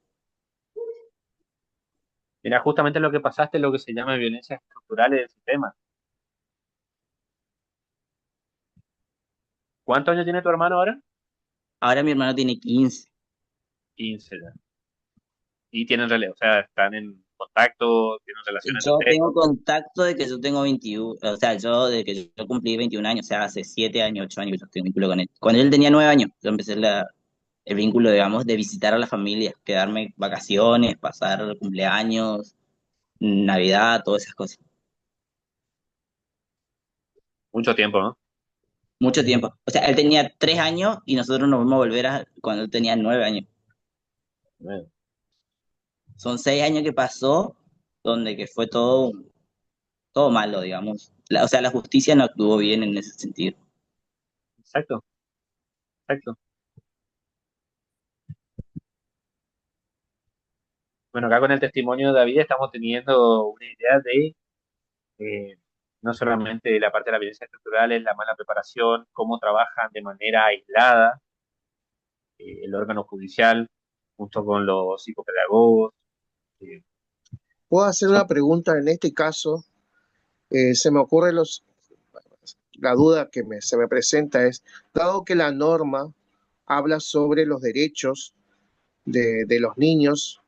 [SPEAKER 3] Mira, justamente lo que pasaste es lo que se llama violencia estructural del sistema. ¿Cuántos años tiene tu hermano ahora?
[SPEAKER 8] Ahora mi hermano tiene 15.
[SPEAKER 3] 15 ya. Y tienen o sea, están en contacto, tienen relación entre
[SPEAKER 8] Yo
[SPEAKER 3] ustedes.
[SPEAKER 8] tengo contacto de que yo tengo 21, o sea, yo de que yo cumplí 21 años, o sea, hace 7 años, 8 años que yo tengo vínculo con él. Cuando él tenía 9 años, yo empecé el vínculo, digamos, de visitar a la familia, quedarme vacaciones, pasar cumpleaños, Navidad, todas esas cosas.
[SPEAKER 3] Mucho tiempo, ¿no?
[SPEAKER 8] Mucho tiempo. O sea, él tenía 3 años y nosotros nos vamos a volver cuando él tenía 9 años.
[SPEAKER 3] Bueno,
[SPEAKER 8] Son 6 años que pasó donde que fue todo malo, digamos. O sea, la justicia no actuó bien en ese sentido.
[SPEAKER 3] exacto, exacto. Bueno, acá con el testimonio de David estamos teniendo una idea de eh, no solamente la parte de la violencia estructural, es la mala preparación, cómo trabajan de manera aislada el órgano judicial junto con los psicopedagogos. eh,
[SPEAKER 2] Puedo hacer
[SPEAKER 3] son
[SPEAKER 2] una pregunta en este caso. Se me ocurre la duda que se me presenta es, dado que la norma habla sobre los derechos de los niños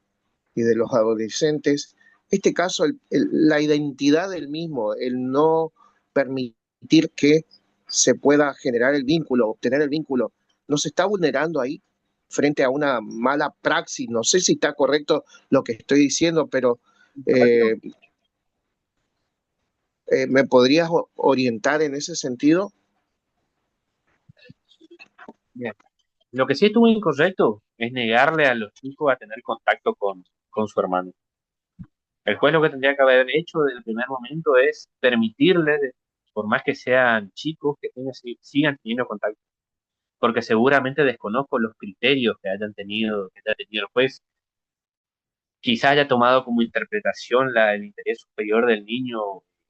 [SPEAKER 2] y de los adolescentes, este caso, la identidad del mismo, el no permitir que se pueda generar el vínculo, obtener el vínculo, ¿no se está vulnerando ahí frente a una mala praxis? No sé si está correcto lo que estoy diciendo, pero eh, ¿me podrías orientar en ese sentido?
[SPEAKER 3] Bien. Lo que sí estuvo incorrecto es negarle a los chicos a tener contacto con su hermano. El juez lo que tendría que haber hecho desde el primer momento es permitirle, por más que sean chicos, que sigan teniendo contacto. Porque seguramente desconozco los criterios que haya tenido el juez, quizá haya tomado como interpretación el interés superior del niño,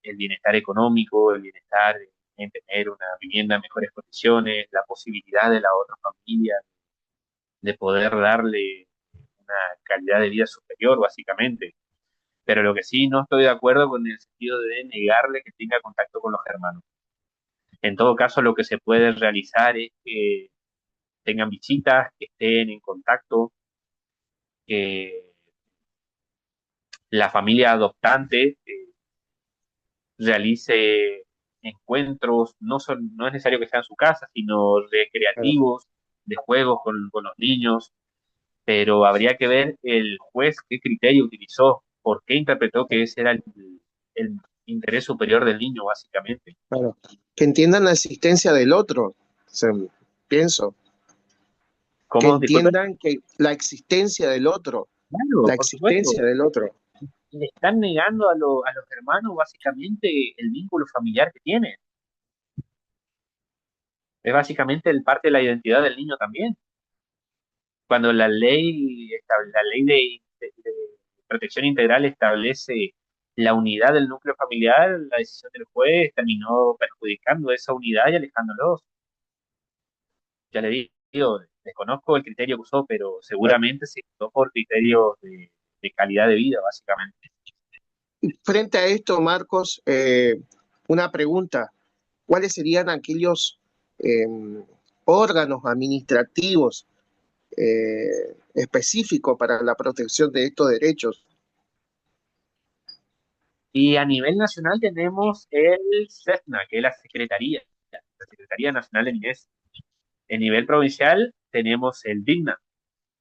[SPEAKER 3] el bienestar económico, el bienestar en tener una vivienda en mejores condiciones, la posibilidad de la otra familia de poder darle una calidad de vida superior, básicamente. Pero lo que sí no estoy de acuerdo con el sentido de negarle que tenga contacto con los hermanos. En todo caso, lo que se puede realizar es que tengan visitas, que estén en contacto, que la familia adoptante realice encuentros, no es necesario que sea en su casa, sino
[SPEAKER 2] Claro.
[SPEAKER 3] recreativos, de juegos con los niños, pero habría que ver el juez qué criterio utilizó, por qué interpretó que ese era el interés superior del niño, básicamente.
[SPEAKER 2] Claro. Que entiendan la existencia del otro, pienso. Que
[SPEAKER 3] ¿Cómo? Disculpe.
[SPEAKER 2] entiendan que la existencia del otro,
[SPEAKER 3] Claro,
[SPEAKER 2] la
[SPEAKER 3] por supuesto.
[SPEAKER 2] existencia del otro.
[SPEAKER 3] Le están negando a los hermanos, básicamente, el vínculo familiar que tienen. Es básicamente el parte de la identidad del niño también. Cuando la ley de protección integral establece la unidad del núcleo familiar, la decisión del juez terminó perjudicando esa unidad y alejándolos. Ya le digo, desconozco el criterio que usó, pero
[SPEAKER 2] Claro.
[SPEAKER 3] seguramente se usó por criterios de calidad de vida, básicamente.
[SPEAKER 2] Y frente a esto, Marcos, una pregunta. ¿Cuáles serían aquellos eh, órganos administrativos específicos para la protección de estos derechos?
[SPEAKER 3] Y a nivel nacional tenemos el SEFNA, que es la Secretaría Nacional de Niñez. En nivel provincial tenemos el DIGNA,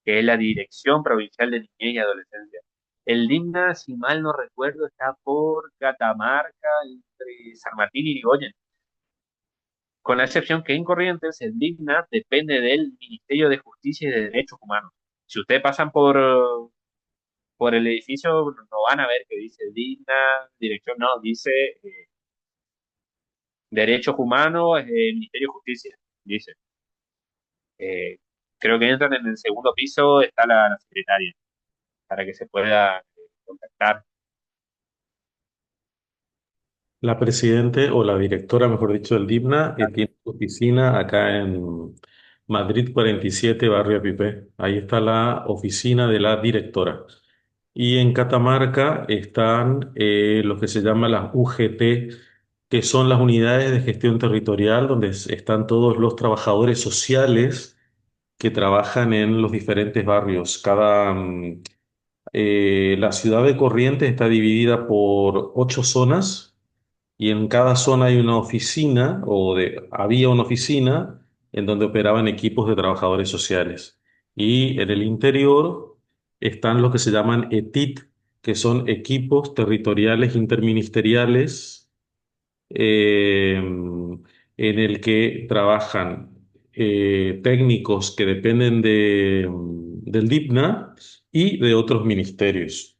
[SPEAKER 3] que es la Dirección Provincial de Niñez y Adolescencia. El DIGNA, si mal no recuerdo, está por Catamarca, entre San Martín y Irigoyen. Con la excepción que en Corrientes, el DIGNA depende del Ministerio de Justicia y de Derechos Humanos. Si ustedes pasan por el edificio, no van a ver que dice DIGNA, dirección, no, dice Derechos Humanos, Ministerio de Justicia, dice. Eh, Creo que entran en el segundo piso, está la secretaria, para que se pueda contactar.
[SPEAKER 1] La presidente o la directora, mejor dicho, del DIPNA tiene su oficina acá en Madrid 47, Barrio Pipé. Ahí está la oficina de la directora. Y en Catamarca están lo que se llama las UGT, que son las unidades de gestión territorial, donde están todos los trabajadores sociales que trabajan en los diferentes barrios. La ciudad de Corrientes está dividida por 8 zonas y en cada zona hay una oficina había una oficina en donde operaban equipos de trabajadores sociales. Y en el interior están los que se llaman ETIT, que son equipos territoriales interministeriales, en el que trabajan técnicos que dependen del DIPNA y de otros ministerios.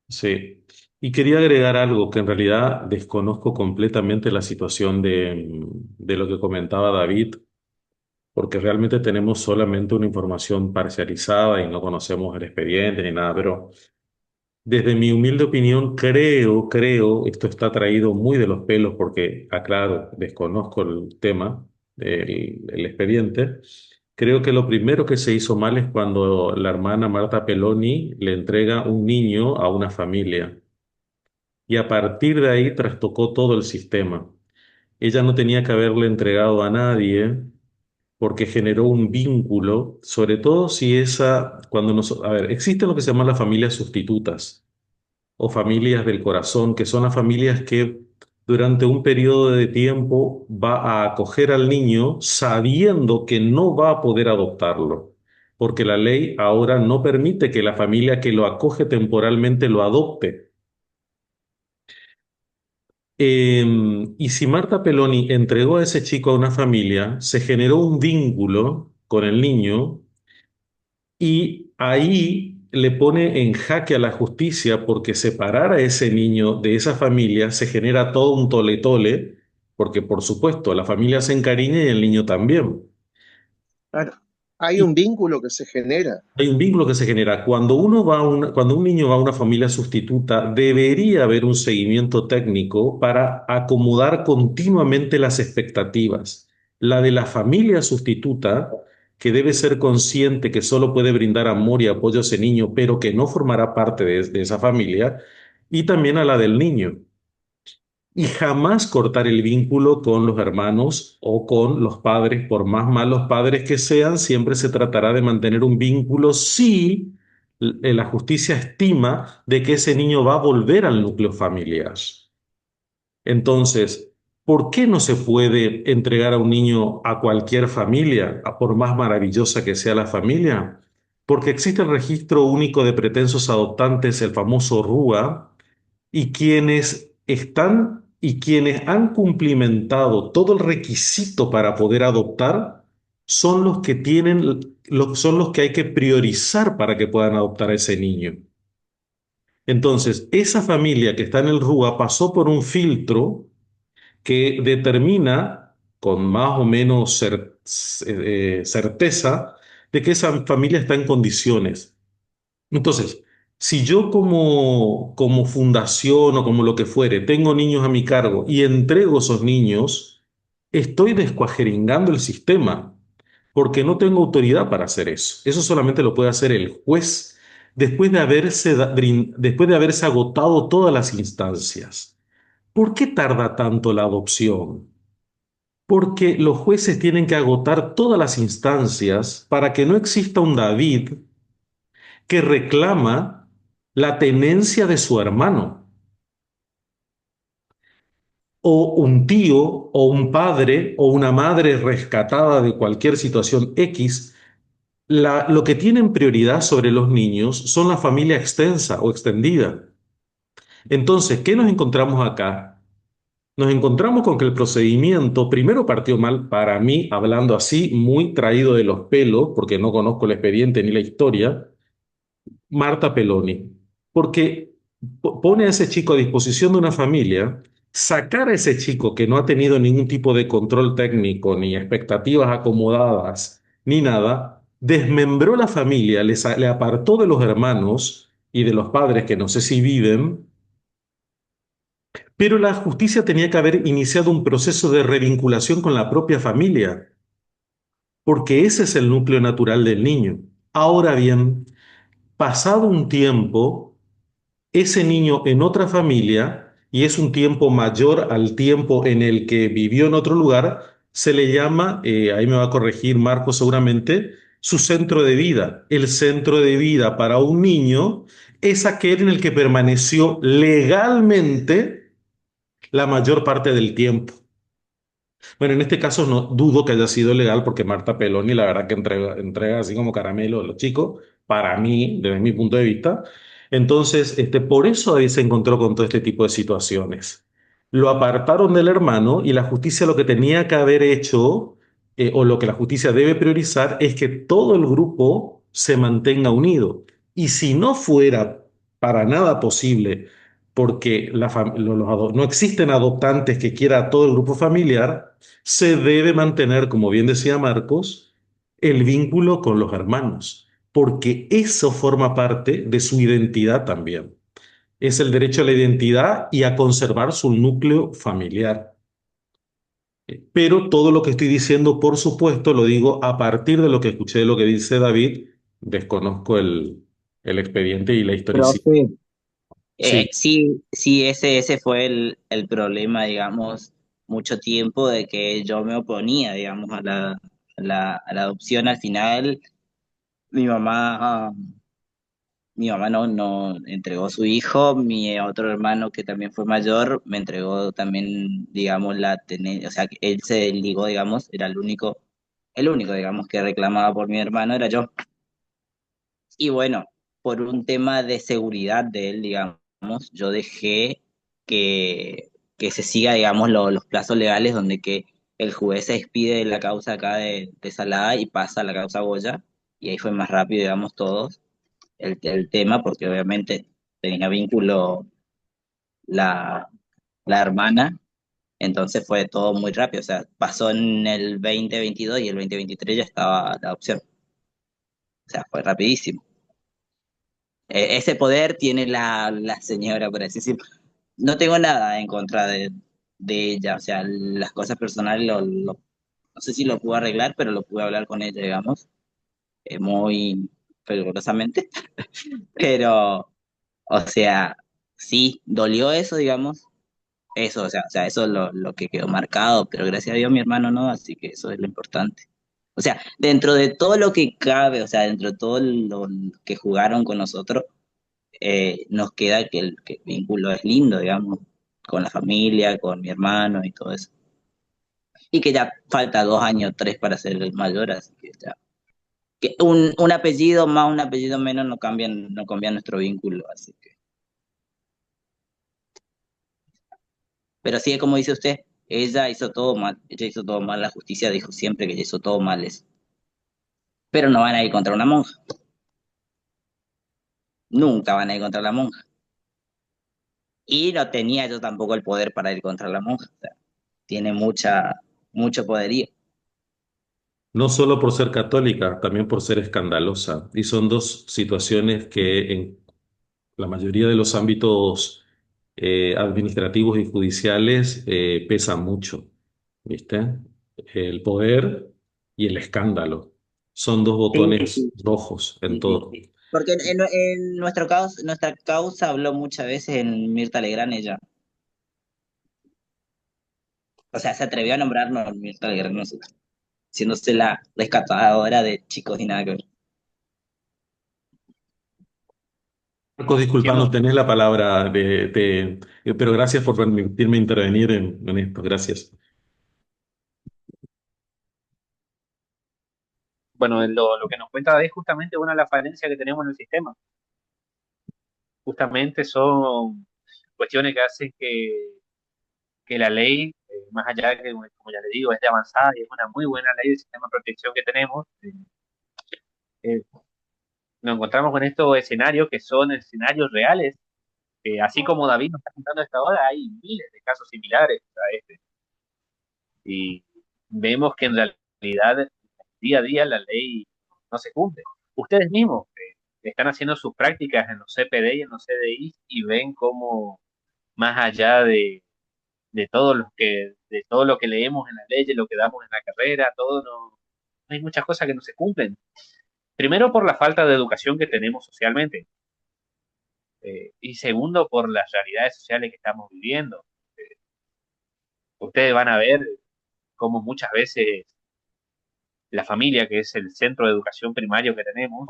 [SPEAKER 1] Sí. Y quería agregar algo que en realidad desconozco completamente la situación de lo que comentaba David, porque realmente tenemos solamente una información parcializada y no conocemos el expediente ni nada, pero desde mi humilde opinión creo, esto está traído muy de los pelos porque, aclaro, desconozco el tema, el expediente. Creo que lo primero que se hizo mal es cuando la hermana Marta Peloni le entrega un niño a una familia y a partir de ahí trastocó todo el sistema. Ella no tenía que haberle entregado a nadie porque generó un vínculo, sobre todo si a ver, existen lo que se llaman las familias sustitutas o familias del corazón, que son las familias que durante un periodo de tiempo va a acoger al niño sabiendo que no va a poder adoptarlo, porque la ley ahora no permite que la familia que lo acoge temporalmente lo adopte. Y si Marta Peloni entregó a ese chico a una familia, se generó un vínculo con el niño y ahí le pone en jaque a la justicia porque separar a ese niño de esa familia se genera todo un tole-tole, porque por supuesto la familia se encariña y el niño también.
[SPEAKER 2] Claro. Hay un vínculo que se genera.
[SPEAKER 1] Hay un vínculo que se genera. Cuando un niño va a una familia sustituta, debería haber un seguimiento técnico para acomodar continuamente las expectativas. La de la familia sustituta, que debe ser consciente que solo puede brindar amor y apoyo a ese niño, pero que no formará parte de esa familia, y también a la del niño. Y jamás cortar el vínculo con los hermanos o con los padres, por más malos padres que sean, siempre se tratará de mantener un vínculo si la justicia estima de que ese niño va a volver al núcleo familiar. Entonces, ¿por qué no se puede entregar a un niño a cualquier familia, por más maravillosa que sea la familia? Porque existe el registro único de pretensos adoptantes, el famoso RUA, y quienes han cumplimentado todo el requisito para poder adoptar son los que son los que hay que priorizar para que puedan adoptar a ese niño. Entonces, esa familia que está en el RUA pasó por un filtro que determina con más o menos certeza de que esa familia está en condiciones. Entonces, si yo como fundación o como lo que fuere, tengo niños a mi cargo y entrego esos niños, estoy descuajeringando el sistema, porque no tengo autoridad para hacer eso. Eso solamente lo puede hacer el juez después de haberse agotado todas las instancias. ¿Por qué tarda tanto la adopción? Porque los jueces tienen que agotar todas las instancias para que no exista un David que reclama la tenencia de su hermano, o un tío, o un padre, o una madre rescatada de cualquier situación X. Lo que tienen prioridad sobre los niños son la familia extensa o extendida. Entonces, ¿qué nos encontramos acá? Nos encontramos con que el procedimiento primero partió mal para mí, hablando así, muy traído de los pelos, porque no conozco el expediente ni la historia. Marta Peloni, porque pone a ese chico a disposición de una familia, sacar a ese chico que no ha tenido ningún tipo de control técnico, ni expectativas acomodadas, ni nada, desmembró la familia, le apartó de los hermanos y de los padres que no sé si viven, pero la justicia tenía que haber iniciado un proceso de revinculación con la propia familia, porque ese es el núcleo natural del niño. Ahora bien, pasado un tiempo, ese niño en otra familia, y es un tiempo mayor al tiempo en el que vivió en otro lugar, se le llama, ahí me va a corregir Marco seguramente, su centro de vida. El centro de vida para un niño es aquel en el que permaneció legalmente la mayor parte del tiempo. Bueno, en este caso no dudo que haya sido legal porque Marta Peloni la verdad que entrega así como caramelo a los chicos, para mí, desde mi punto de vista. Entonces, por eso ahí se encontró con todo este tipo de situaciones. Lo apartaron del hermano y la justicia lo que tenía que haber hecho, o lo que la justicia debe priorizar, es que todo el grupo se mantenga unido. Y si no fuera para nada posible, porque no existen adoptantes que quiera a todo el grupo familiar, se debe mantener, como bien decía Marcos, el vínculo con los hermanos, porque eso forma parte de su identidad también. Es el derecho a la identidad y a conservar su núcleo familiar. Pero todo lo que estoy diciendo, por supuesto, lo digo a partir de lo que escuché de lo que dice David. Desconozco el expediente y la historicidad.
[SPEAKER 8] Profe,
[SPEAKER 1] Sí.
[SPEAKER 8] sí, sí, ese fue el problema, digamos, mucho tiempo de que yo me oponía, digamos, a la adopción. Al final, mi mamá, mi mamá no entregó su hijo, mi otro hermano que también fue mayor me entregó también, digamos, la tenencia, o sea, que él se ligó, digamos, era el único, digamos, que reclamaba por mi hermano era yo. Y bueno, por un tema de seguridad de él, digamos, yo dejé que se siga, digamos, los plazos legales donde que el juez se despide de la causa acá de Salada y pasa a la causa Goya, y ahí fue más rápido, digamos, todos el tema, porque obviamente tenía vínculo la, la hermana, entonces fue todo muy rápido, o sea, pasó en el 2022 y el 2023 ya estaba la adopción. O sea, fue rapidísimo. Ese poder tiene la señora, por así decirlo. No tengo nada en contra de ella, o sea, las cosas personales no sé si lo pude arreglar, pero lo pude hablar con ella, digamos, muy fervorosamente, pero, o sea, sí, dolió eso, digamos, eso, o sea, eso es lo que quedó marcado, pero gracias a Dios mi hermano no, así que eso es lo importante. O sea, dentro de todo lo que cabe, o sea, dentro de todo lo que jugaron con nosotros, nos queda que el vínculo es lindo, digamos, con la familia, con mi hermano y todo eso. Y que ya falta 2 años, 3 para ser el mayor, así que ya. Que un apellido más, un apellido menos no cambian nuestro vínculo, así que. Pero sí, como dice usted, ella hizo todo mal, la justicia dijo siempre que ella hizo todo mal eso. Pero no van a ir contra una monja, nunca van a ir contra la monja. Y no tenía yo tampoco el poder para ir contra la monja, o sea, tiene mucho poderío.
[SPEAKER 1] No solo por ser católica, también por ser escandalosa. Y son dos situaciones que en la mayoría de los ámbitos administrativos y judiciales pesan mucho, ¿viste? El poder y el escándalo. Son dos
[SPEAKER 8] Sí,
[SPEAKER 1] botones rojos en
[SPEAKER 8] sí, sí,
[SPEAKER 1] todo.
[SPEAKER 8] sí. Porque en nuestra causa habló muchas veces en Mirta Legrand ella. O sea, se atrevió a nombrarnos Mirta Legrand nosotros, siéndose la rescatadora de chicos y nada que ver.
[SPEAKER 1] Marcos, disculpa, no
[SPEAKER 3] Siendo,
[SPEAKER 1] tenés la palabra pero gracias por permitirme intervenir en esto. Gracias.
[SPEAKER 3] bueno, lo que nos cuenta es justamente una de las falencias que tenemos en el sistema. Justamente son cuestiones que hacen que la ley, más allá de que, como ya le digo, es de avanzada y es una muy buena ley del sistema de protección que tenemos, eh, nos encontramos con estos escenarios que son escenarios reales. Así como David nos está contando hasta ahora, hay miles de casos similares a este. Y vemos que en realidad, día a día, la ley no se cumple. Ustedes mismos están haciendo sus prácticas en los CPD y en los CDI y ven cómo, más allá de todo lo que leemos en la ley, lo que damos en la carrera, todo no, hay muchas cosas que no se cumplen. Primero por la falta de educación que tenemos socialmente, y segundo por las realidades sociales que estamos viviendo. Ustedes van a ver cómo muchas veces la familia, que es el centro de educación primario que tenemos,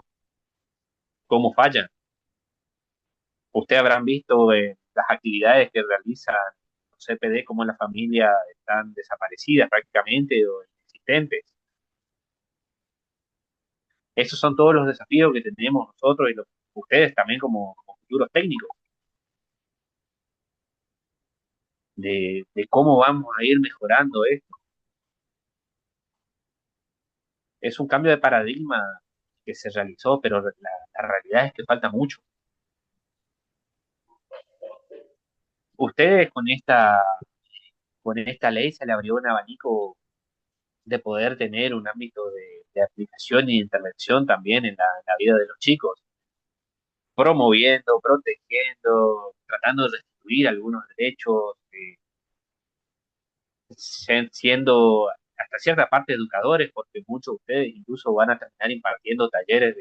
[SPEAKER 3] cómo fallan. Ustedes habrán visto las actividades que realizan los CPD, cómo las familias están desaparecidas prácticamente o inexistentes. Esos son todos los desafíos que tenemos nosotros y ustedes también como futuros técnicos, de cómo vamos a ir mejorando esto. Es un cambio de paradigma que se realizó, pero la realidad es que falta mucho. Ustedes con esta ley se le abrió un abanico de poder tener un ámbito de aplicación y intervención también en la vida de los chicos, promoviendo, protegiendo, tratando de restituir algunos derechos, siendo hasta cierta parte educadores, porque muchos de ustedes incluso van a terminar impartiendo talleres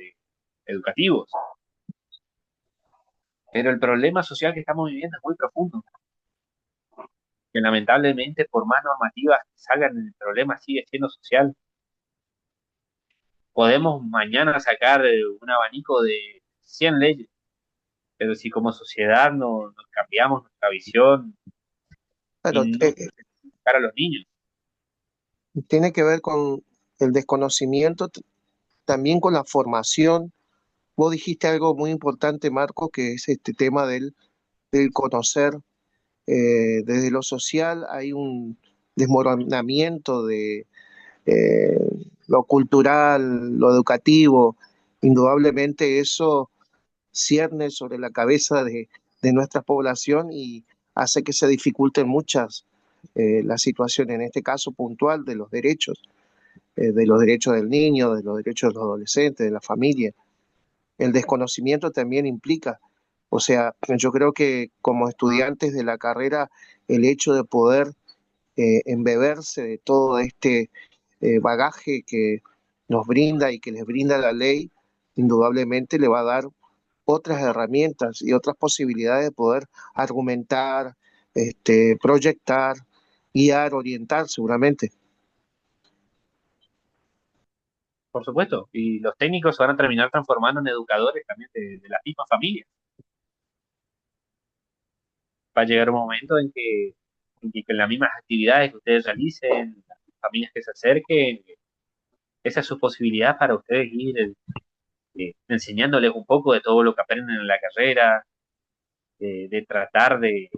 [SPEAKER 3] educativos. Pero el problema social que estamos viviendo es muy profundo, que lamentablemente por más normativas que salgan, el problema sigue siendo social. Podemos mañana sacar un abanico de 100 leyes, pero si como sociedad no nos cambiamos nuestra visión y
[SPEAKER 2] Claro,
[SPEAKER 3] no para los niños.
[SPEAKER 2] tiene que ver con el desconocimiento, también con la formación. Vos dijiste algo muy importante, Marco, que es este tema del conocer. Desde lo social hay un desmoronamiento de eh, lo cultural, lo educativo. Indudablemente eso cierne sobre la cabeza de nuestra población y hace que se dificulten muchas las situaciones, en este caso puntual de los derechos. de los derechos del niño, de los derechos de los adolescentes, de la familia. El desconocimiento también implica, o sea, yo creo que como estudiantes de la carrera, el hecho de poder embeberse de todo este bagaje que nos brinda y que les brinda la ley, indudablemente le va a dar otras herramientas y otras posibilidades de poder argumentar, proyectar, guiar, orientar seguramente.
[SPEAKER 3] Por supuesto, y los técnicos se van a terminar transformando en educadores también de las mismas familias. Va a llegar un momento en que con las mismas actividades que ustedes realicen, las familias que se acerquen, esa es su posibilidad para ustedes ir enseñándoles un poco de todo lo que aprenden en la carrera, de tratar de...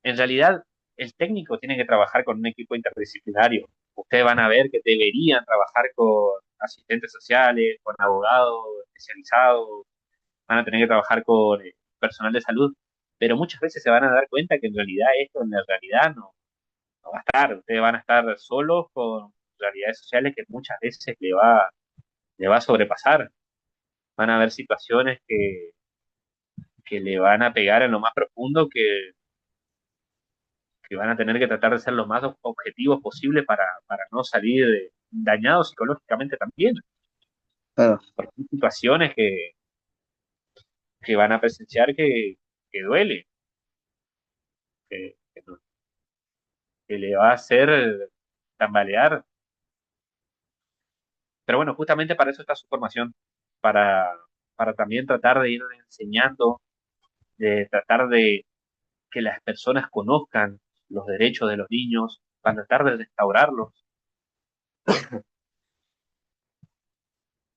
[SPEAKER 3] En realidad, el técnico tiene que trabajar con un equipo interdisciplinario. Ustedes van a ver que deberían trabajar con asistentes sociales, con abogados especializados, van a tener que trabajar con personal de salud, pero muchas veces se van a dar cuenta que en realidad esto en la realidad no va a estar. Ustedes van a estar solos con realidades sociales que muchas veces le va a sobrepasar. Van a haber situaciones que le van a pegar en lo más profundo que van a tener que tratar de ser lo más objetivos posible para no salir dañados psicológicamente también.
[SPEAKER 2] Ah,
[SPEAKER 3] Porque hay situaciones que van a presenciar que duele, que le va a hacer tambalear. Pero bueno, justamente para eso está su formación, para, para también tratar de ir enseñando, de tratar de que las personas conozcan los derechos de los niños, para tratar de restaurarlos,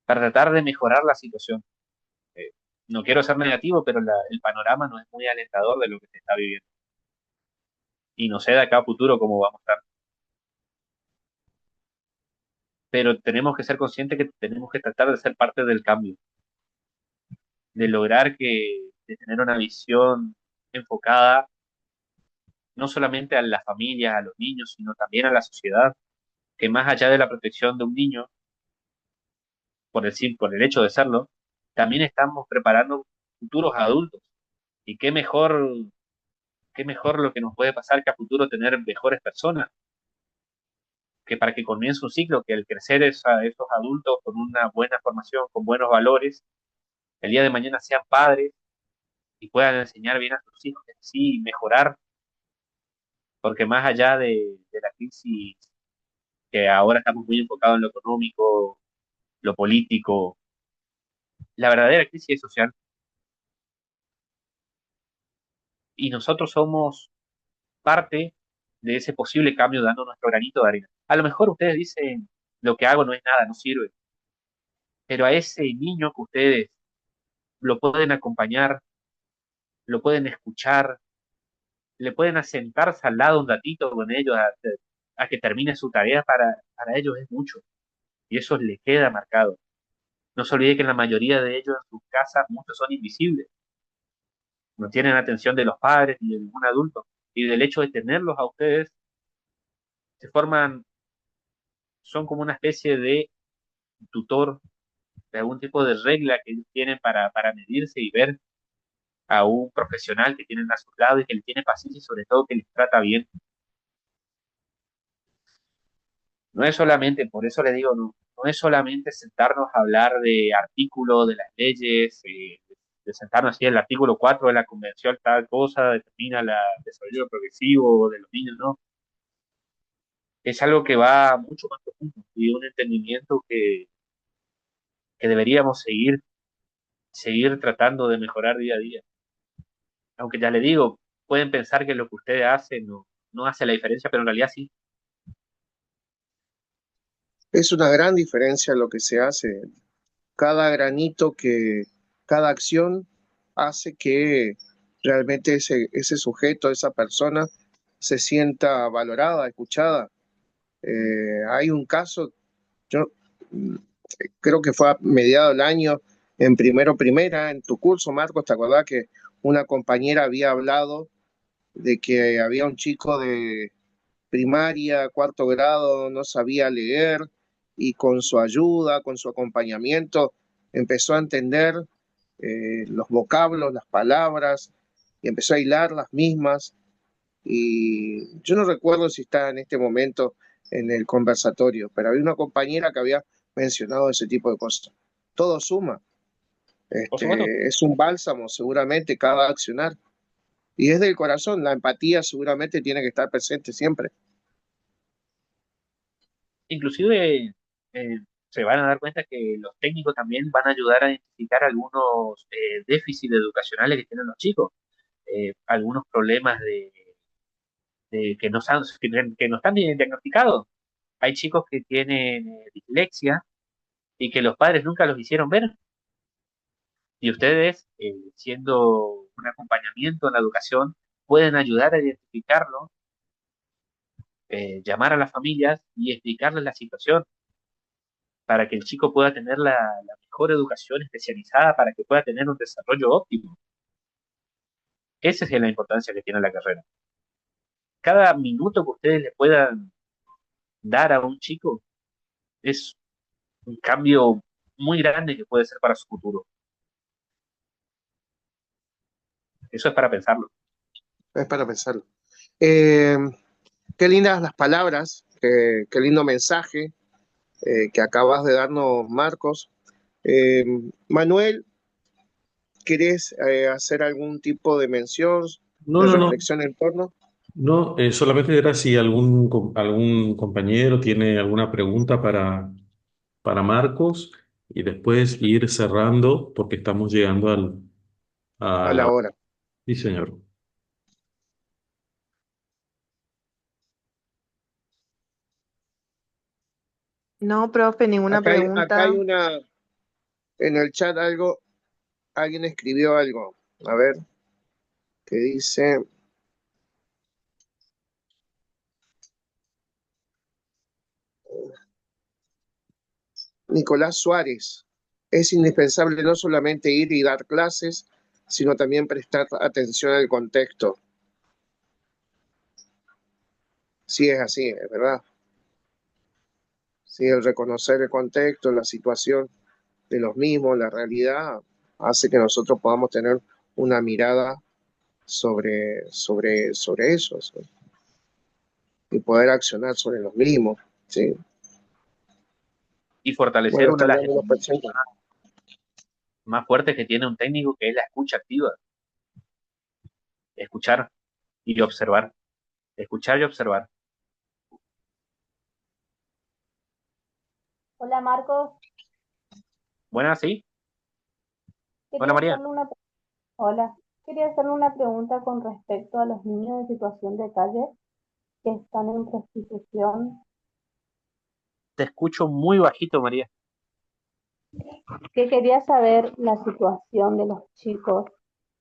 [SPEAKER 3] para tratar de mejorar la situación. Eh, no quiero ser negativo, pero el panorama no es muy alentador de lo que se está viviendo. Y no sé de acá a futuro cómo vamos a estar. Pero tenemos que ser conscientes que tenemos que tratar de ser parte del cambio, de lograr de tener una visión enfocada no solamente a las familias, a los niños, sino también a la sociedad, que más allá de la protección de un niño, por el hecho de serlo, también estamos preparando futuros adultos. Y qué mejor lo que nos puede pasar que a futuro tener mejores personas, que para que comience un ciclo, que el crecer esos adultos con una buena formación, con buenos valores, el día de mañana sean padres y puedan enseñar bien a sus hijos, y así mejorar, porque más allá de la crisis que ahora estamos muy enfocados en lo económico, lo político, la verdadera crisis es social. Y nosotros somos parte de ese posible cambio dando nuestro granito de arena. A lo mejor ustedes dicen, lo que hago no es nada, no sirve, pero a ese niño que ustedes lo pueden acompañar, lo pueden escuchar, le pueden asentarse al lado un ratito con ellos a que termine su tarea, para ellos es mucho. Y eso les queda marcado. No se olvide que en la mayoría de ellos en sus casas muchos son invisibles, no tienen atención de los padres ni de ningún adulto. Y del hecho de tenerlos a ustedes, se forman, son como una especie de tutor, de algún tipo de regla que ellos tienen para medirse y ver a un profesional que tienen a su lado y que les tiene paciencia y sobre todo que les trata bien. No es solamente, por eso le digo, no es solamente sentarnos a hablar de artículos de las leyes, de sentarnos así, el artículo 4 de la convención tal cosa, determina el desarrollo progresivo de los niños, ¿no? Es algo que va mucho más profundo y un entendimiento que deberíamos seguir tratando de mejorar día a día. Aunque ya le digo, pueden pensar que lo que ustedes hacen no hace la diferencia, pero en realidad sí.
[SPEAKER 2] es una gran diferencia lo que se hace. Cada granito cada acción hace que realmente ese sujeto, esa persona, se sienta valorada, escuchada. Hay un caso, yo mm, creo que fue a mediado del año, en primera, en tu curso, Marcos, ¿te acordás que una compañera había hablado de que había un chico de primaria, cuarto grado, no sabía leer y con su ayuda, con su acompañamiento, empezó a entender los vocablos, las palabras y empezó a hilar las mismas. Y yo no recuerdo si está en este momento en el conversatorio, pero había una compañera que había mencionado ese tipo de cosas. Todo suma.
[SPEAKER 3] Por supuesto.
[SPEAKER 2] Es un bálsamo seguramente cada accionar. Y es del corazón, la empatía seguramente tiene que estar presente siempre.
[SPEAKER 3] Inclusive se van a dar cuenta que los técnicos también van a ayudar a identificar algunos déficits educacionales que tienen los chicos, algunos problemas que que no están bien diagnosticados. Hay chicos que tienen dislexia y que los padres nunca los hicieron ver. Y ustedes, siendo un acompañamiento en la educación, pueden ayudar a identificarlo, llamar a las familias y explicarles la situación para que el chico pueda tener la mejor educación especializada, para que pueda tener un desarrollo óptimo. Esa es la importancia que tiene la carrera. Cada minuto que ustedes le puedan dar a un chico es un cambio muy grande que puede ser para su futuro. Eso es para pensarlo.
[SPEAKER 2] Es para pensarlo. Eh, Qué lindas las palabras, qué lindo mensaje que acabas de darnos, Marcos. Manuel, ¿querés hacer algún tipo de mención,
[SPEAKER 1] No,
[SPEAKER 2] de
[SPEAKER 1] no, no.
[SPEAKER 2] reflexión en torno?
[SPEAKER 1] No, solamente era si algún compañero tiene alguna pregunta para Marcos y después ir cerrando porque estamos llegando a
[SPEAKER 2] A la
[SPEAKER 1] la...
[SPEAKER 2] hora.
[SPEAKER 1] Sí, señor.
[SPEAKER 9] No, profe, ninguna
[SPEAKER 2] Acá hay
[SPEAKER 9] pregunta.
[SPEAKER 2] una, en el chat algo, alguien escribió algo. A ver, que dice, Nicolás Suárez, es indispensable no solamente ir y dar clases, sino también prestar atención al contexto. Sí, es así, es verdad. Sí, el reconocer el contexto, la situación de los mismos, la realidad, hace que nosotros podamos tener una mirada sobre eso, y poder accionar sobre los mismos. Sí.
[SPEAKER 3] Y fortalecer
[SPEAKER 2] Bueno,
[SPEAKER 3] una de
[SPEAKER 2] están
[SPEAKER 3] las
[SPEAKER 2] dando los
[SPEAKER 3] herramientas
[SPEAKER 2] presentes.
[SPEAKER 3] más fuertes que tiene un técnico, que es la escucha activa. Escuchar y observar. Escuchar y observar.
[SPEAKER 10] Hola Marcos,
[SPEAKER 3] Buenas, sí. Hola,
[SPEAKER 10] quería
[SPEAKER 3] María.
[SPEAKER 10] hacerle una, hola, quería hacerle una pregunta con respecto a los niños en situación de calle que están en prostitución,
[SPEAKER 3] Te escucho muy bajito, María.
[SPEAKER 10] que quería saber la situación de los chicos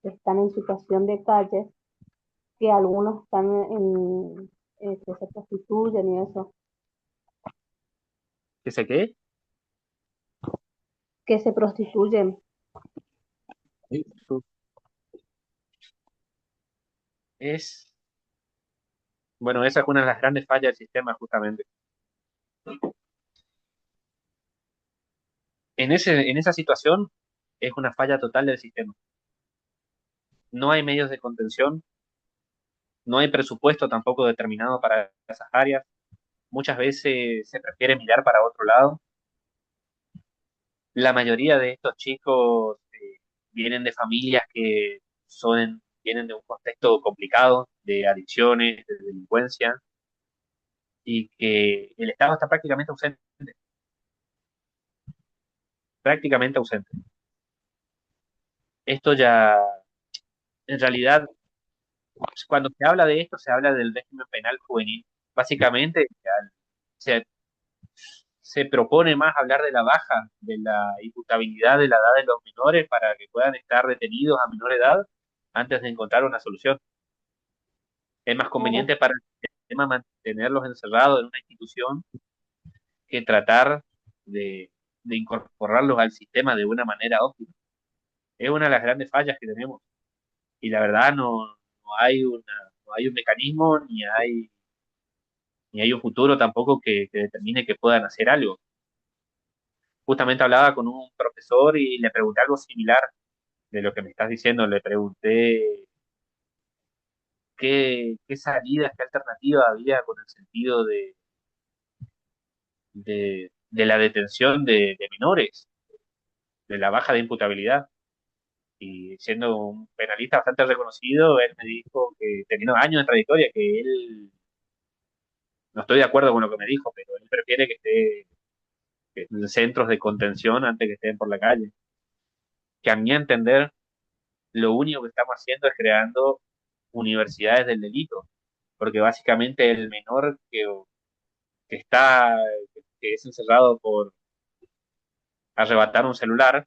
[SPEAKER 10] que están en situación de calle, que algunos están que se prostituyen y eso,
[SPEAKER 3] ¿Qué sé qué?
[SPEAKER 10] que se prostituyen.
[SPEAKER 3] Es, bueno, esa es una de las grandes fallas del sistema, justamente. En esa situación es una falla total del sistema. No hay medios de contención, no hay presupuesto tampoco determinado para esas áreas. Muchas veces se prefiere mirar para otro lado. La mayoría de estos chicos vienen de familias que vienen de un contexto complicado, de adicciones, de delincuencia, y que el Estado está prácticamente ausente. Esto ya, en realidad, cuando se habla de esto, se habla del régimen penal juvenil. Básicamente, se, se propone más hablar de la baja, de la imputabilidad de la edad de los menores para que puedan estar detenidos a menor edad antes de encontrar una solución. Es más
[SPEAKER 10] Claro,
[SPEAKER 3] conveniente para el sistema mantenerlos encerrados en una institución que tratar de incorporarlos al sistema de una manera óptima. Es una de las grandes fallas que tenemos. Y la verdad no hay un mecanismo ni hay ni hay un futuro tampoco que determine que puedan hacer algo. Justamente hablaba con un profesor y le pregunté algo similar de lo que me estás diciendo. Le pregunté qué salidas, qué alternativa había con el sentido de la detención de menores, de la baja de imputabilidad. Y siendo un penalista bastante reconocido, él me dijo que teniendo años de trayectoria, que él, no estoy de acuerdo con lo que me dijo, pero él prefiere que esté en centros de contención antes que estén por la calle. Que a mi entender, lo único que estamos haciendo es creando universidades del delito, porque básicamente el menor que está, que es encerrado por arrebatar un celular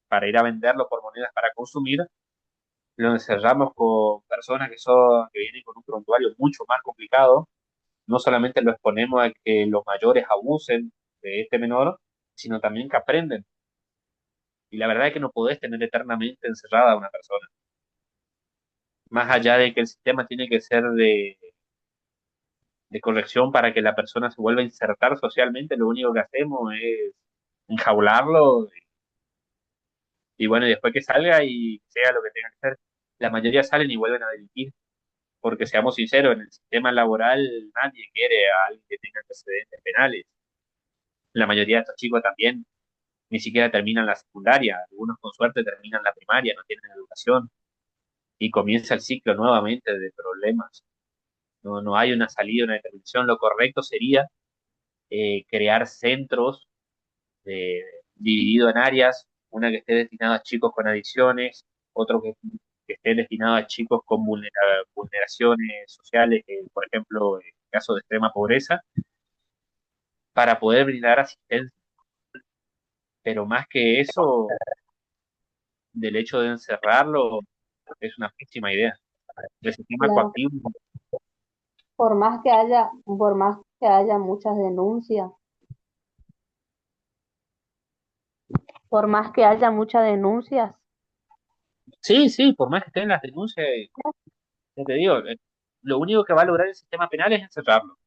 [SPEAKER 3] para ir a venderlo por monedas para consumir, lo encerramos con personas que vienen con un prontuario mucho más complicado. No solamente lo exponemos a que los mayores abusen de este menor, sino también que aprenden. Y la verdad es que no podés tener eternamente encerrada a una persona. Más allá de que el sistema tiene que ser de corrección para que la persona se vuelva a insertar socialmente, lo único que hacemos es enjaularlo y bueno, y después que salga y sea lo que tenga que ser. La mayoría salen y vuelven a delinquir, porque seamos sinceros, en el sistema laboral nadie quiere a alguien que tenga antecedentes penales. La mayoría de estos chicos también ni siquiera terminan la secundaria, algunos con suerte terminan la primaria, no tienen educación y comienza el ciclo nuevamente de problemas. No hay una salida, una determinación. Lo correcto sería crear centros dividido en áreas, una que esté destinada a chicos con adicciones, otro que esté destinado a chicos con vulneraciones sociales, por ejemplo, en caso de extrema pobreza, para poder brindar asistencia. Pero más que eso, del hecho de encerrarlo, es una pésima idea. El sistema
[SPEAKER 10] Claro,
[SPEAKER 3] coactivo,
[SPEAKER 10] por más que haya muchas denuncias, por más que haya muchas denuncias,
[SPEAKER 3] sí, sí, por más que estén las denuncias, ya te digo, lo único que va a lograr el sistema penal es encerrarlo.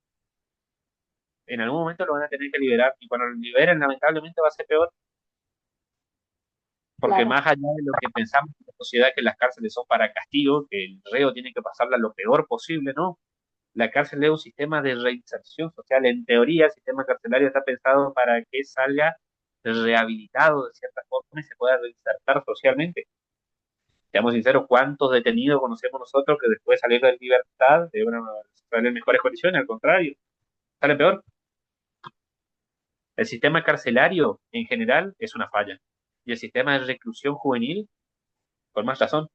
[SPEAKER 3] En algún momento lo van a tener que liberar y cuando lo liberen, lamentablemente va a ser peor, porque
[SPEAKER 10] claro,
[SPEAKER 3] más allá de lo que pensamos en la sociedad que las cárceles son para castigo, que el reo tiene que pasarla lo peor posible, ¿no? La cárcel es un sistema de reinserción social. En teoría, el sistema carcelario está pensado para que salga rehabilitado de cierta forma y se pueda reinsertar socialmente. Seamos sinceros, ¿cuántos detenidos conocemos nosotros que después de salir de libertad salen en mejores condiciones? Al contrario, salen peor. El sistema carcelario en general es una falla. Y el sistema de reclusión juvenil, con más razón.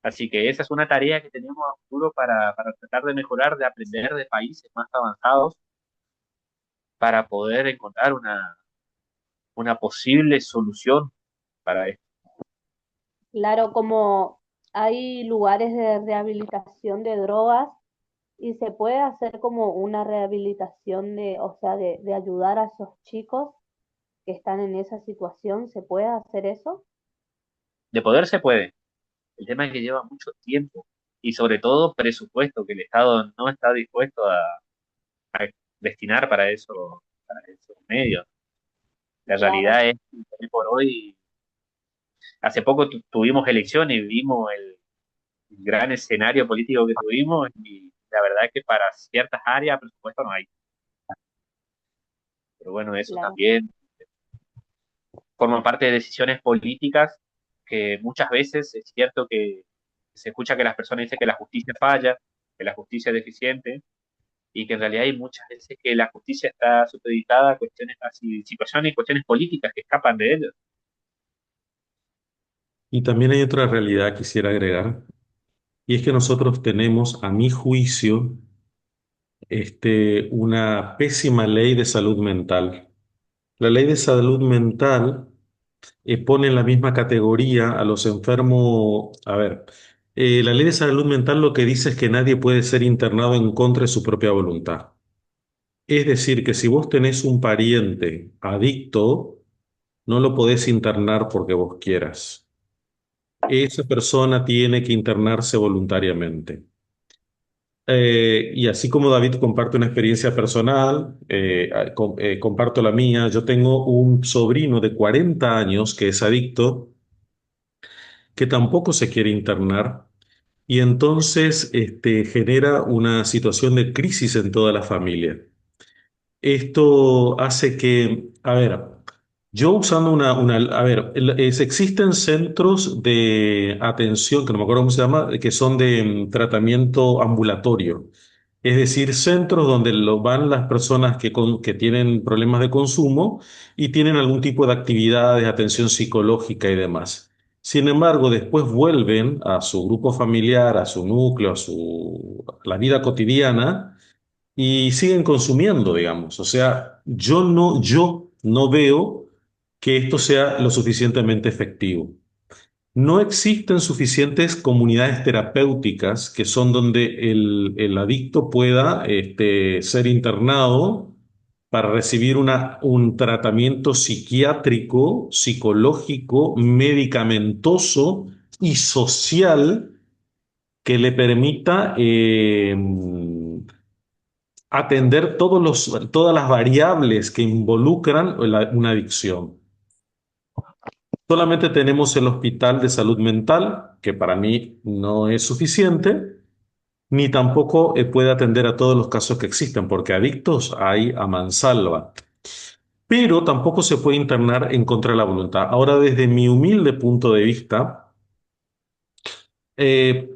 [SPEAKER 3] Así que esa es una tarea que tenemos a futuro para tratar de mejorar, de aprender de países más avanzados, para poder encontrar una posible solución para esto.
[SPEAKER 10] claro, como hay lugares de rehabilitación de drogas y se puede hacer como una rehabilitación o sea, de ayudar a esos chicos que están en esa situación, ¿se puede hacer eso?
[SPEAKER 3] De poder se puede. El tema es que lleva mucho tiempo y sobre todo presupuesto que el Estado no está dispuesto a destinar para esos medios. La
[SPEAKER 10] Claro,
[SPEAKER 3] realidad es que hoy por hoy, hace poco tuvimos elecciones y vimos el gran escenario político que tuvimos y la verdad es que para ciertas áreas presupuesto no hay. Pero bueno, eso
[SPEAKER 10] claro.
[SPEAKER 3] también forma parte de decisiones políticas que muchas veces es cierto que se escucha que las personas dicen que la justicia falla, que la justicia es deficiente y que en realidad hay muchas veces que la justicia está supeditada a cuestiones así, situaciones y cuestiones políticas que escapan de ellos.
[SPEAKER 1] Y también hay otra realidad que quisiera agregar, y es que nosotros tenemos, a mi juicio, una pésima ley de salud mental. La ley de salud mental pone en la misma categoría a los enfermos. A ver, la ley de salud mental lo que dice es que nadie puede ser internado en contra de su propia voluntad. Es decir, que si vos tenés un pariente adicto, no lo podés internar porque vos quieras. Esa persona tiene que internarse voluntariamente. Y así como David comparte una experiencia personal, comparto la mía. Yo tengo un sobrino de 40 años que es adicto, que tampoco se quiere internar, y entonces genera una situación de crisis en toda la familia. Esto hace que, a ver, yo usando a ver, existen centros de atención, que no me acuerdo cómo se llama, que son de tratamiento ambulatorio. Es decir, centros donde van las personas que tienen problemas de consumo y tienen algún tipo de actividades, atención psicológica y demás. Sin embargo, después vuelven a su grupo familiar, a su núcleo, a la vida cotidiana y siguen consumiendo, digamos. O sea, yo no veo que esto sea lo suficientemente efectivo. No existen suficientes comunidades terapéuticas que son donde el adicto pueda ser internado para recibir un tratamiento psiquiátrico, psicológico, medicamentoso y social que le permita atender todas las variables que involucran una adicción. Solamente tenemos el Hospital de Salud Mental, que para mí no es suficiente, ni tampoco puede atender a todos los casos que existen, porque adictos hay a mansalva. Pero tampoco se puede internar en contra de la voluntad. Ahora, desde mi humilde punto de vista, eh,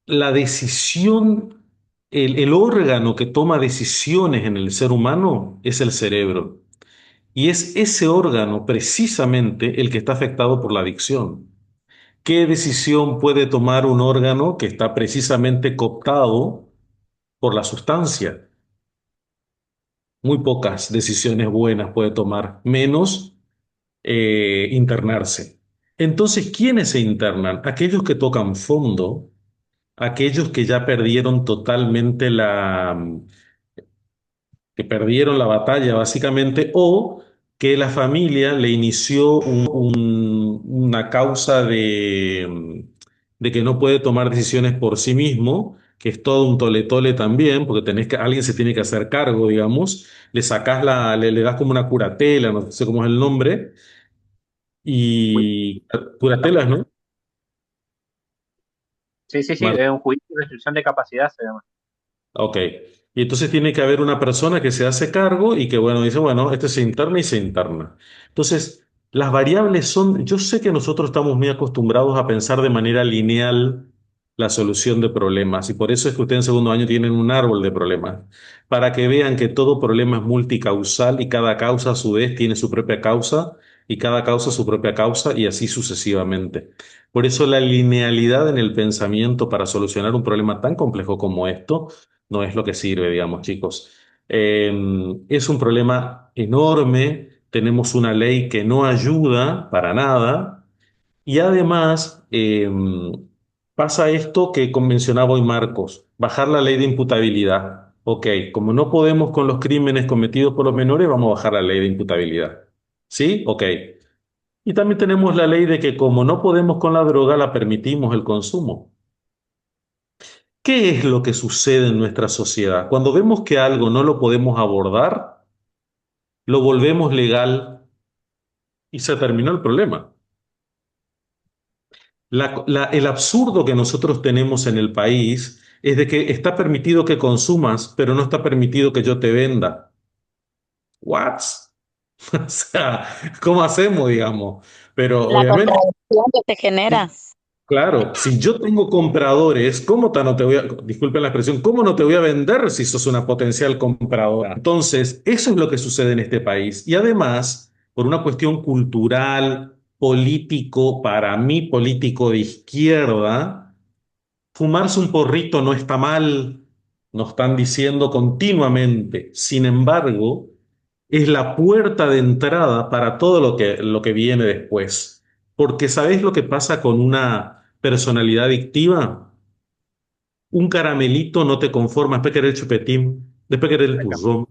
[SPEAKER 1] la decisión, el órgano que toma decisiones en el ser humano es el cerebro. Y es ese órgano precisamente el que está afectado por la adicción. ¿Qué decisión puede tomar un órgano que está precisamente cooptado por la sustancia? Muy pocas decisiones buenas puede tomar, menos internarse. Entonces, ¿quiénes se internan? Aquellos que tocan fondo, aquellos que ya perdieron totalmente que perdieron la batalla básicamente, o que la familia le inició una causa de que no puede tomar decisiones por sí mismo, que es todo un tole-tole también, porque alguien se tiene que hacer cargo, digamos, le sacás le das como una curatela, no sé cómo es el nombre, y curatelas, ¿no?
[SPEAKER 3] Sí, sí, sí,
[SPEAKER 1] Mar-
[SPEAKER 3] es un juicio de restricción de capacidad, se llama.
[SPEAKER 1] Ok. Y entonces tiene que haber una persona que se hace cargo y que, bueno, dice, bueno, este se interna y se interna. Entonces, las variables son, yo sé que nosotros estamos muy acostumbrados a pensar de manera lineal la solución de problemas y por eso es que ustedes en segundo año tienen un árbol de problemas, para que vean que todo problema es multicausal y cada causa a su vez tiene su propia causa y cada causa su propia causa y así sucesivamente. Por eso la linealidad en el pensamiento para solucionar un problema tan complejo como esto no es lo que sirve, digamos, chicos. Eh, es un problema enorme, tenemos una ley que no ayuda para nada y además pasa esto que mencionaba hoy Marcos, bajar la ley de imputabilidad. Ok, como no podemos con los crímenes cometidos por los menores, vamos a bajar la ley de imputabilidad. ¿Sí? Ok. Y también tenemos la ley de que como no podemos con la droga, la permitimos el consumo. ¿Qué es lo que sucede en nuestra sociedad? Cuando vemos que algo no lo podemos abordar, lo volvemos legal y se terminó el problema. El absurdo que nosotros tenemos en el país es de que está permitido que consumas, pero no está permitido que yo te venda. ¿What? O sea, ¿cómo hacemos, digamos? Pero
[SPEAKER 11] La
[SPEAKER 1] obviamente,
[SPEAKER 11] contradicción que se genera.
[SPEAKER 1] claro, si yo tengo compradores, no te voy disculpen la expresión, ¿cómo no te voy a vender si sos una potencial compradora? Entonces, eso es lo que sucede en este país. Y además, por una cuestión cultural, político, para mí, político de izquierda, fumarse un porrito no está mal, nos están diciendo continuamente. Sin embargo, es la puerta de entrada para todo lo que viene después. Porque ¿sabés lo que pasa con una personalidad adictiva? Un caramelito no te conforma, después querés el chupetín, después querés el turrón,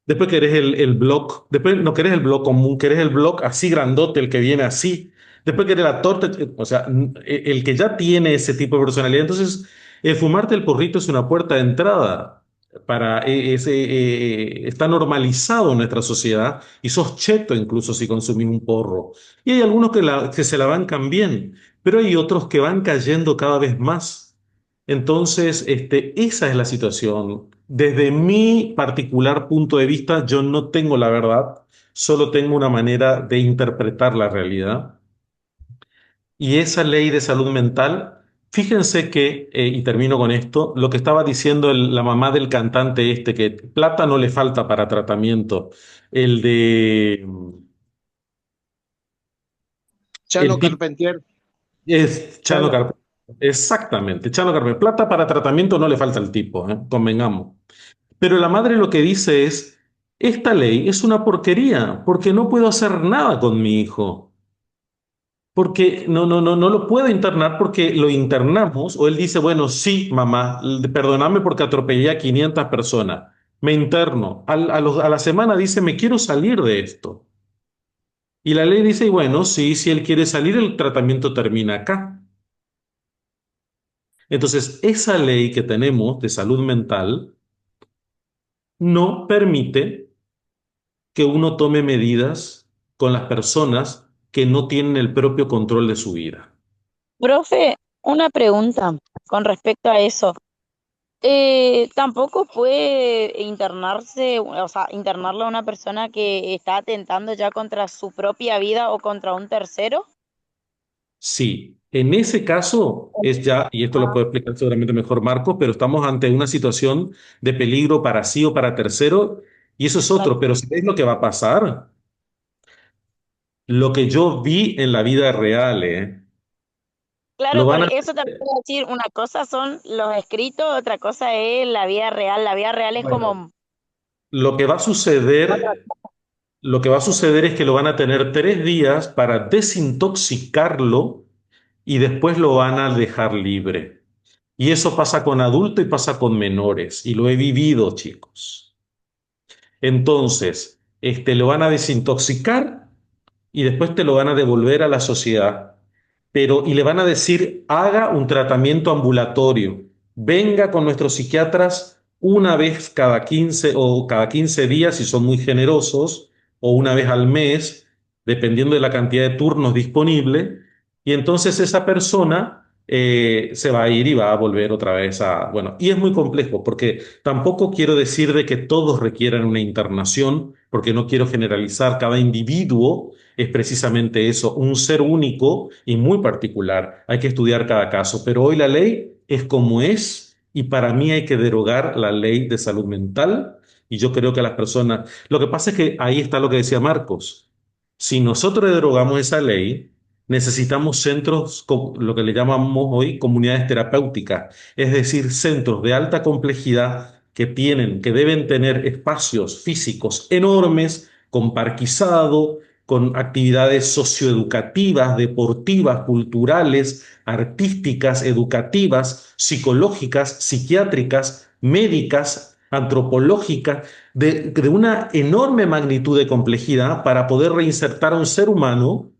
[SPEAKER 1] después querés el block, después no querés el block común, querés el block así grandote, el que viene así, después querés la torta, o sea, el que ya tiene ese tipo de personalidad, entonces El fumarte el porrito es una puerta de entrada para está normalizado en nuestra sociedad y sos cheto incluso si consumís un porro. Y hay algunos que se la bancan bien, pero hay otros que van cayendo cada vez más. Entonces, esa es la situación. Desde mi particular punto de vista, yo no tengo la verdad, solo tengo una manera de interpretar la realidad. Y esa ley de salud mental, fíjense que, y termino con esto, lo que estaba diciendo la mamá del cantante que plata no le falta para tratamiento, el de,
[SPEAKER 2] Chano
[SPEAKER 1] el tipo,
[SPEAKER 2] Carpentier,
[SPEAKER 1] es Chano
[SPEAKER 2] Chano,
[SPEAKER 1] Carpenter. Exactamente, Chano Carpenter. Plata para tratamiento no le falta al tipo, convengamos. Pero la madre lo que dice es, esta ley es una porquería, porque no puedo hacer nada con mi hijo. Porque no lo puedo internar porque lo internamos, o él dice, bueno, sí, mamá, perdóname porque atropellé a 500 personas, me interno. A la semana dice, me quiero salir de esto. Y la ley dice, y bueno, sí, si él quiere salir, el tratamiento termina acá. Entonces, esa ley que tenemos de salud mental no permite que uno tome medidas con las personas que no tienen el propio control de su vida.
[SPEAKER 11] Profe, una pregunta con respecto a eso. Tampoco puede internarse, o sea, internarlo a una persona que está atentando ya contra su propia vida o contra un tercero.
[SPEAKER 1] Sí, en ese caso es ya, y esto lo puede explicar seguramente mejor Marcos, pero estamos ante una situación de peligro para sí o para tercero, y eso es otro, pero ¿sabéis lo que va a pasar? Lo que yo vi en la vida real, lo
[SPEAKER 11] Claro,
[SPEAKER 1] van a...
[SPEAKER 11] porque eso también quiere decir, una cosa son los escritos, otra cosa es la vida real. La vida real es
[SPEAKER 1] Bueno,
[SPEAKER 11] como
[SPEAKER 1] lo que va a
[SPEAKER 11] otra.
[SPEAKER 1] suceder, lo que va a suceder es que lo van a tener 3 días para desintoxicarlo y después lo van a dejar libre. Y eso pasa con adultos y pasa con menores, y lo he vivido, chicos. Entonces, lo van a desintoxicar y después te lo van a devolver a la sociedad. Y le van a decir, haga un tratamiento ambulatorio. Venga con nuestros psiquiatras una vez cada 15 o cada 15 días si son muy generosos, o una vez al mes, dependiendo de la cantidad de turnos disponibles. Y entonces esa persona se va a ir y va a volver otra vez a... Bueno, y es muy complejo porque tampoco quiero decir de que todos requieran una internación, porque no quiero generalizar. Cada individuo es precisamente eso, un ser único y muy particular. Hay que estudiar cada caso, pero hoy la ley es como es, y para mí hay que derogar la ley de salud mental, y yo creo que las personas... Lo que pasa es que ahí está lo que decía Marcos. Si nosotros derogamos esa ley, necesitamos centros, lo que le llamamos hoy comunidades terapéuticas, es decir, centros de alta complejidad que deben tener espacios físicos enormes, con parquizado, con actividades socioeducativas, deportivas, culturales, artísticas, educativas, psicológicas, psiquiátricas, médicas, antropológicas, de una enorme magnitud de complejidad para poder reinsertar a un ser humano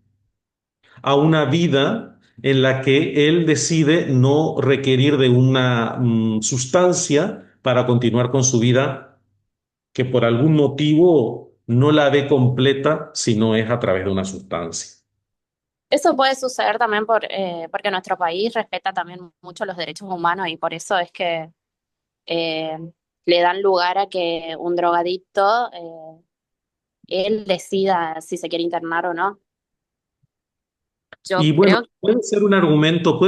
[SPEAKER 1] a una vida en la que él decide no requerir de una sustancia para continuar con su vida, que por algún motivo no la ve completa si no es a través de una sustancia.
[SPEAKER 6] Eso puede suceder también porque nuestro país respeta también mucho los derechos humanos y por eso es que eh, le dan lugar a que un drogadicto él decida si se quiere internar o no.
[SPEAKER 1] Y
[SPEAKER 6] Yo
[SPEAKER 1] bueno,
[SPEAKER 6] creo que
[SPEAKER 1] puede ser un argumento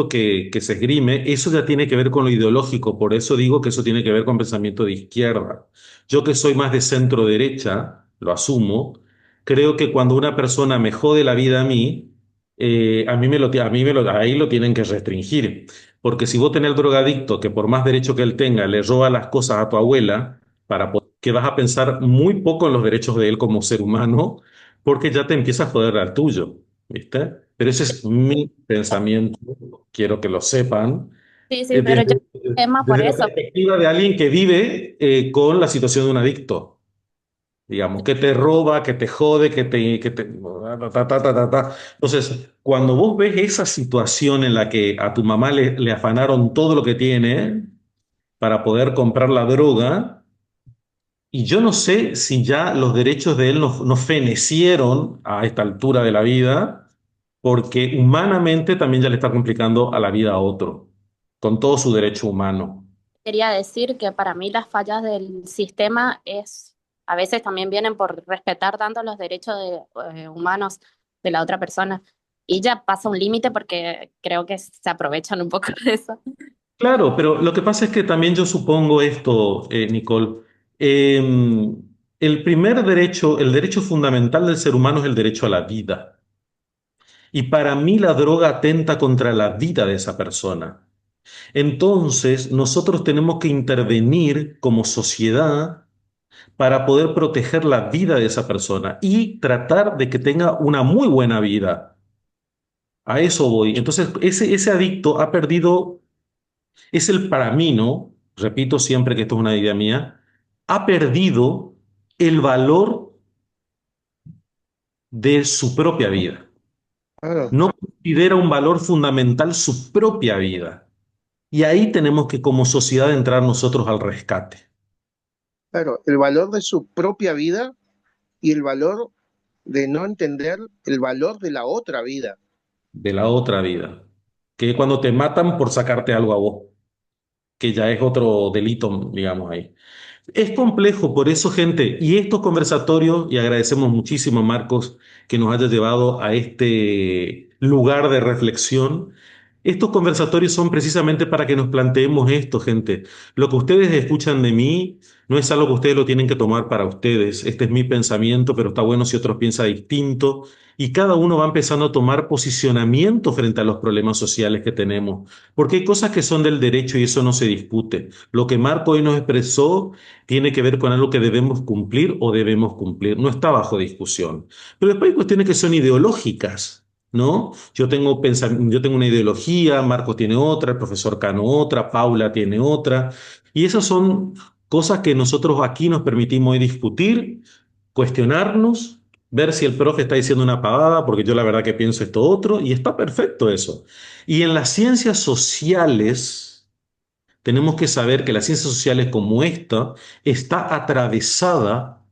[SPEAKER 1] que se esgrime. Eso ya tiene que ver con lo ideológico, por eso digo que eso tiene que ver con pensamiento de izquierda. Yo que soy más de centro derecha, lo asumo, creo que cuando una persona me jode la vida ahí lo tienen que restringir. Porque si vos tenés el drogadicto que por más derecho que él tenga, le roba las cosas a tu abuela, que vas a pensar muy poco en los derechos de él como ser humano, porque ya te empieza a joder al tuyo, ¿viste? Pero ese es mi pensamiento, quiero que lo sepan,
[SPEAKER 6] sí, sí, pero yo es más por
[SPEAKER 1] desde la
[SPEAKER 6] eso.
[SPEAKER 1] perspectiva de alguien que vive con la situación de un adicto. digamos, que te roba, que te jode, Entonces, cuando vos ves esa situación en la que a tu mamá le afanaron todo lo que tiene para poder comprar la droga, y yo no sé si ya los derechos de él no fenecieron a esta altura de la vida, porque humanamente también ya le está complicando a la vida a otro, con todo su derecho humano.
[SPEAKER 6] Quería decir que para mí las fallas del sistema a veces también vienen por respetar tanto los derechos humanos de la otra persona. Y ya pasa un límite porque creo que se aprovechan un poco de eso.
[SPEAKER 1] Claro, pero lo que pasa es que también yo supongo esto, Nicole. Eh, el primer derecho, el derecho fundamental del ser humano es el derecho a la vida. Y para mí la droga atenta contra la vida de esa persona. Entonces, nosotros tenemos que intervenir como sociedad para poder proteger la vida de esa persona y tratar de que tenga una muy buena vida. A eso voy. Entonces, ese adicto ha perdido, es el para mí, ¿no? Repito siempre que esto es una idea mía, ha perdido el valor de su propia vida.
[SPEAKER 2] Claro,
[SPEAKER 1] No considera un valor fundamental su propia vida. Y ahí tenemos que como sociedad entrar nosotros al rescate
[SPEAKER 2] claro, el valor de su propia vida y el valor de no entender el valor de la otra vida.
[SPEAKER 1] de la otra vida. Que es cuando te matan por sacarte algo a vos, que ya es otro delito, digamos ahí. Es complejo, por eso, gente, y estos conversatorios, y agradecemos muchísimo, Marcos, que nos haya llevado a este lugar de reflexión. Estos conversatorios son precisamente para que nos planteemos esto, gente. Lo que ustedes escuchan de mí no es algo que ustedes lo tienen que tomar para ustedes. Este es mi pensamiento, pero está bueno si otros piensan distinto. Y cada uno va empezando a tomar posicionamiento frente a los problemas sociales que tenemos. Porque hay cosas que son del derecho y eso no se discute. Lo que Marco hoy nos expresó tiene que ver con algo que debemos cumplir o debemos cumplir. No está bajo discusión. Pero después hay cuestiones que son ideológicas, ¿no? Yo tengo una ideología, Marcos tiene otra, el profesor Cano otra, Paula tiene otra. Y esas son cosas que nosotros aquí nos permitimos hoy discutir, cuestionarnos, ver si el profe está diciendo una pavada, porque yo la verdad que pienso esto otro, y está perfecto eso. Y en las ciencias sociales tenemos que saber que las ciencias sociales como esta está atravesada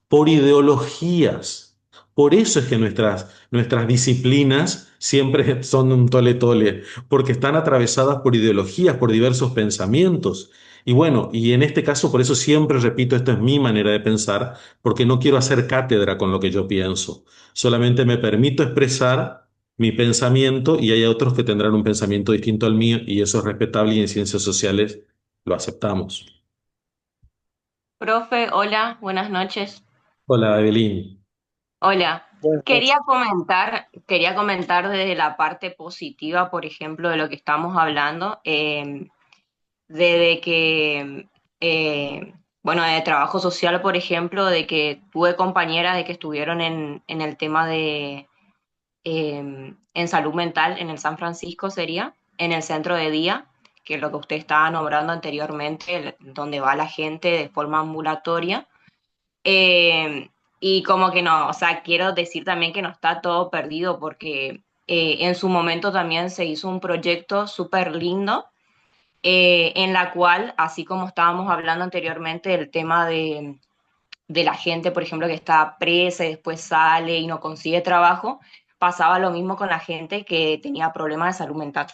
[SPEAKER 1] por ideologías. Por eso es que nuestras disciplinas siempre son un tole-tole, porque están atravesadas por ideologías, por diversos pensamientos. Y bueno, y en este caso, por eso siempre repito, esto es mi manera de pensar, porque no quiero hacer cátedra con lo que yo pienso. Solamente me permito expresar mi pensamiento y hay otros que tendrán un pensamiento distinto al mío y eso es respetable y en ciencias sociales lo aceptamos.
[SPEAKER 12] Profe, hola, buenas noches.
[SPEAKER 1] Hola, Evelyn.
[SPEAKER 12] Hola.
[SPEAKER 2] Buenas noches.
[SPEAKER 12] Quería comentar desde la parte positiva, por ejemplo, de lo que estamos hablando, desde que, bueno, de trabajo social, por ejemplo, de que tuve compañeras de que estuvieron en el tema en salud mental en el San Francisco sería, en el centro de día, que es lo que usted estaba nombrando anteriormente, donde va la gente de forma ambulatoria. Eh, y como que no, o sea, quiero decir también que no está todo perdido porque en su momento también se hizo un proyecto súper lindo en la cual, así como estábamos hablando anteriormente del tema de la gente, por ejemplo, que está presa y después sale y no consigue trabajo, pasaba lo mismo con la gente que tenía problemas de salud mental.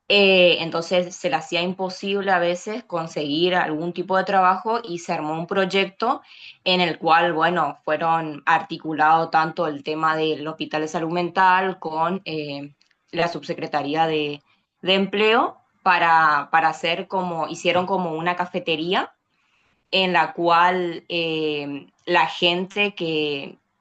[SPEAKER 12] Entonces se le hacía imposible a veces conseguir algún tipo de trabajo y se armó un proyecto en el cual, bueno, fueron articulados tanto el tema del Hospital de Salud Mental con la Subsecretaría de Empleo para hacer como, hicieron como una cafetería en la cual la gente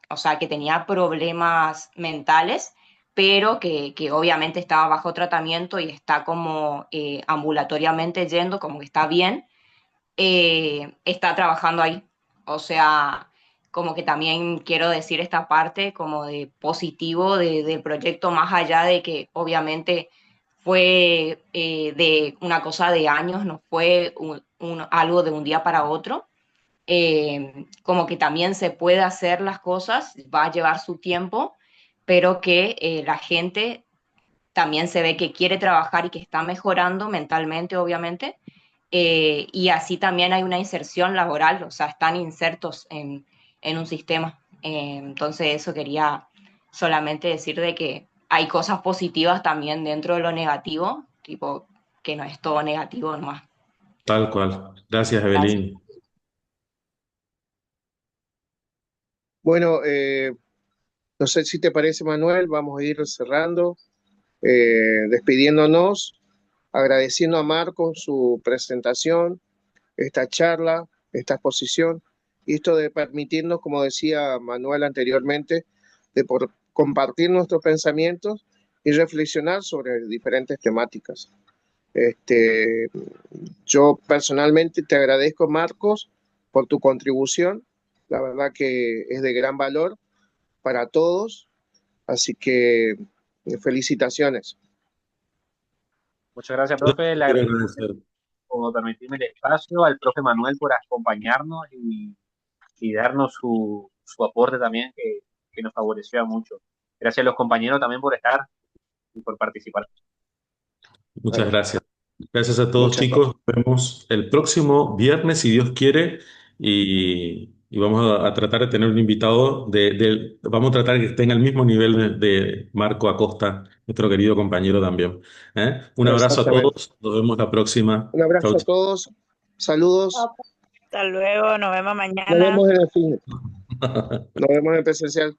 [SPEAKER 12] o sea, que tenía problemas mentales, pero que obviamente estaba bajo tratamiento y está como ambulatoriamente yendo, como que está bien, está trabajando ahí. O sea, como que también quiero decir esta parte como de positivo del proyecto, más allá de que obviamente fue de una cosa de años, no fue algo de un día para otro, como que también se puede hacer las cosas, va a llevar su tiempo, pero que la gente también se ve que quiere trabajar y que está mejorando mentalmente, obviamente, y así también hay una inserción laboral, o sea, están insertos en un sistema. Entonces eso quería solamente decir de que hay cosas positivas también dentro de lo negativo, tipo que no es todo negativo nomás.
[SPEAKER 1] Tal cual. Gracias,
[SPEAKER 12] Gracias.
[SPEAKER 1] Evelyn.
[SPEAKER 2] Bueno, no sé si te parece, Manuel, vamos a ir cerrando, despidiéndonos, agradeciendo a Marco su presentación, esta charla, esta exposición, y esto de permitirnos, como decía Manuel anteriormente, de compartir nuestros pensamientos y reflexionar sobre diferentes temáticas. Yo personalmente te agradezco, Marcos, por tu contribución. La verdad que es de gran valor para todos. Así que felicitaciones.
[SPEAKER 3] Muchas gracias,
[SPEAKER 1] Yo
[SPEAKER 3] profe. Le
[SPEAKER 1] quiero
[SPEAKER 3] agradezco
[SPEAKER 1] agradecer.
[SPEAKER 3] por permitirme el espacio, al profe Manuel por acompañarnos y darnos su aporte también que nos favoreció mucho. Gracias a los compañeros también por estar y por participar.
[SPEAKER 1] Muchas
[SPEAKER 2] Vale,
[SPEAKER 1] gracias. Gracias a todos,
[SPEAKER 2] muchas gracias.
[SPEAKER 1] chicos. Nos vemos el próximo viernes, si Dios quiere, y vamos a tratar de tener un invitado vamos a tratar que esté en el mismo nivel de Marco Acosta, nuestro querido compañero también. ¿Eh? Un abrazo a
[SPEAKER 2] Exactamente.
[SPEAKER 1] todos. Nos vemos la próxima.
[SPEAKER 2] Un abrazo
[SPEAKER 1] Chau,
[SPEAKER 2] a
[SPEAKER 1] chau.
[SPEAKER 2] todos. Saludos.
[SPEAKER 11] Hasta luego, nos vemos
[SPEAKER 2] Nos
[SPEAKER 11] mañana.
[SPEAKER 2] vemos en el fin. Nos vemos en presencial.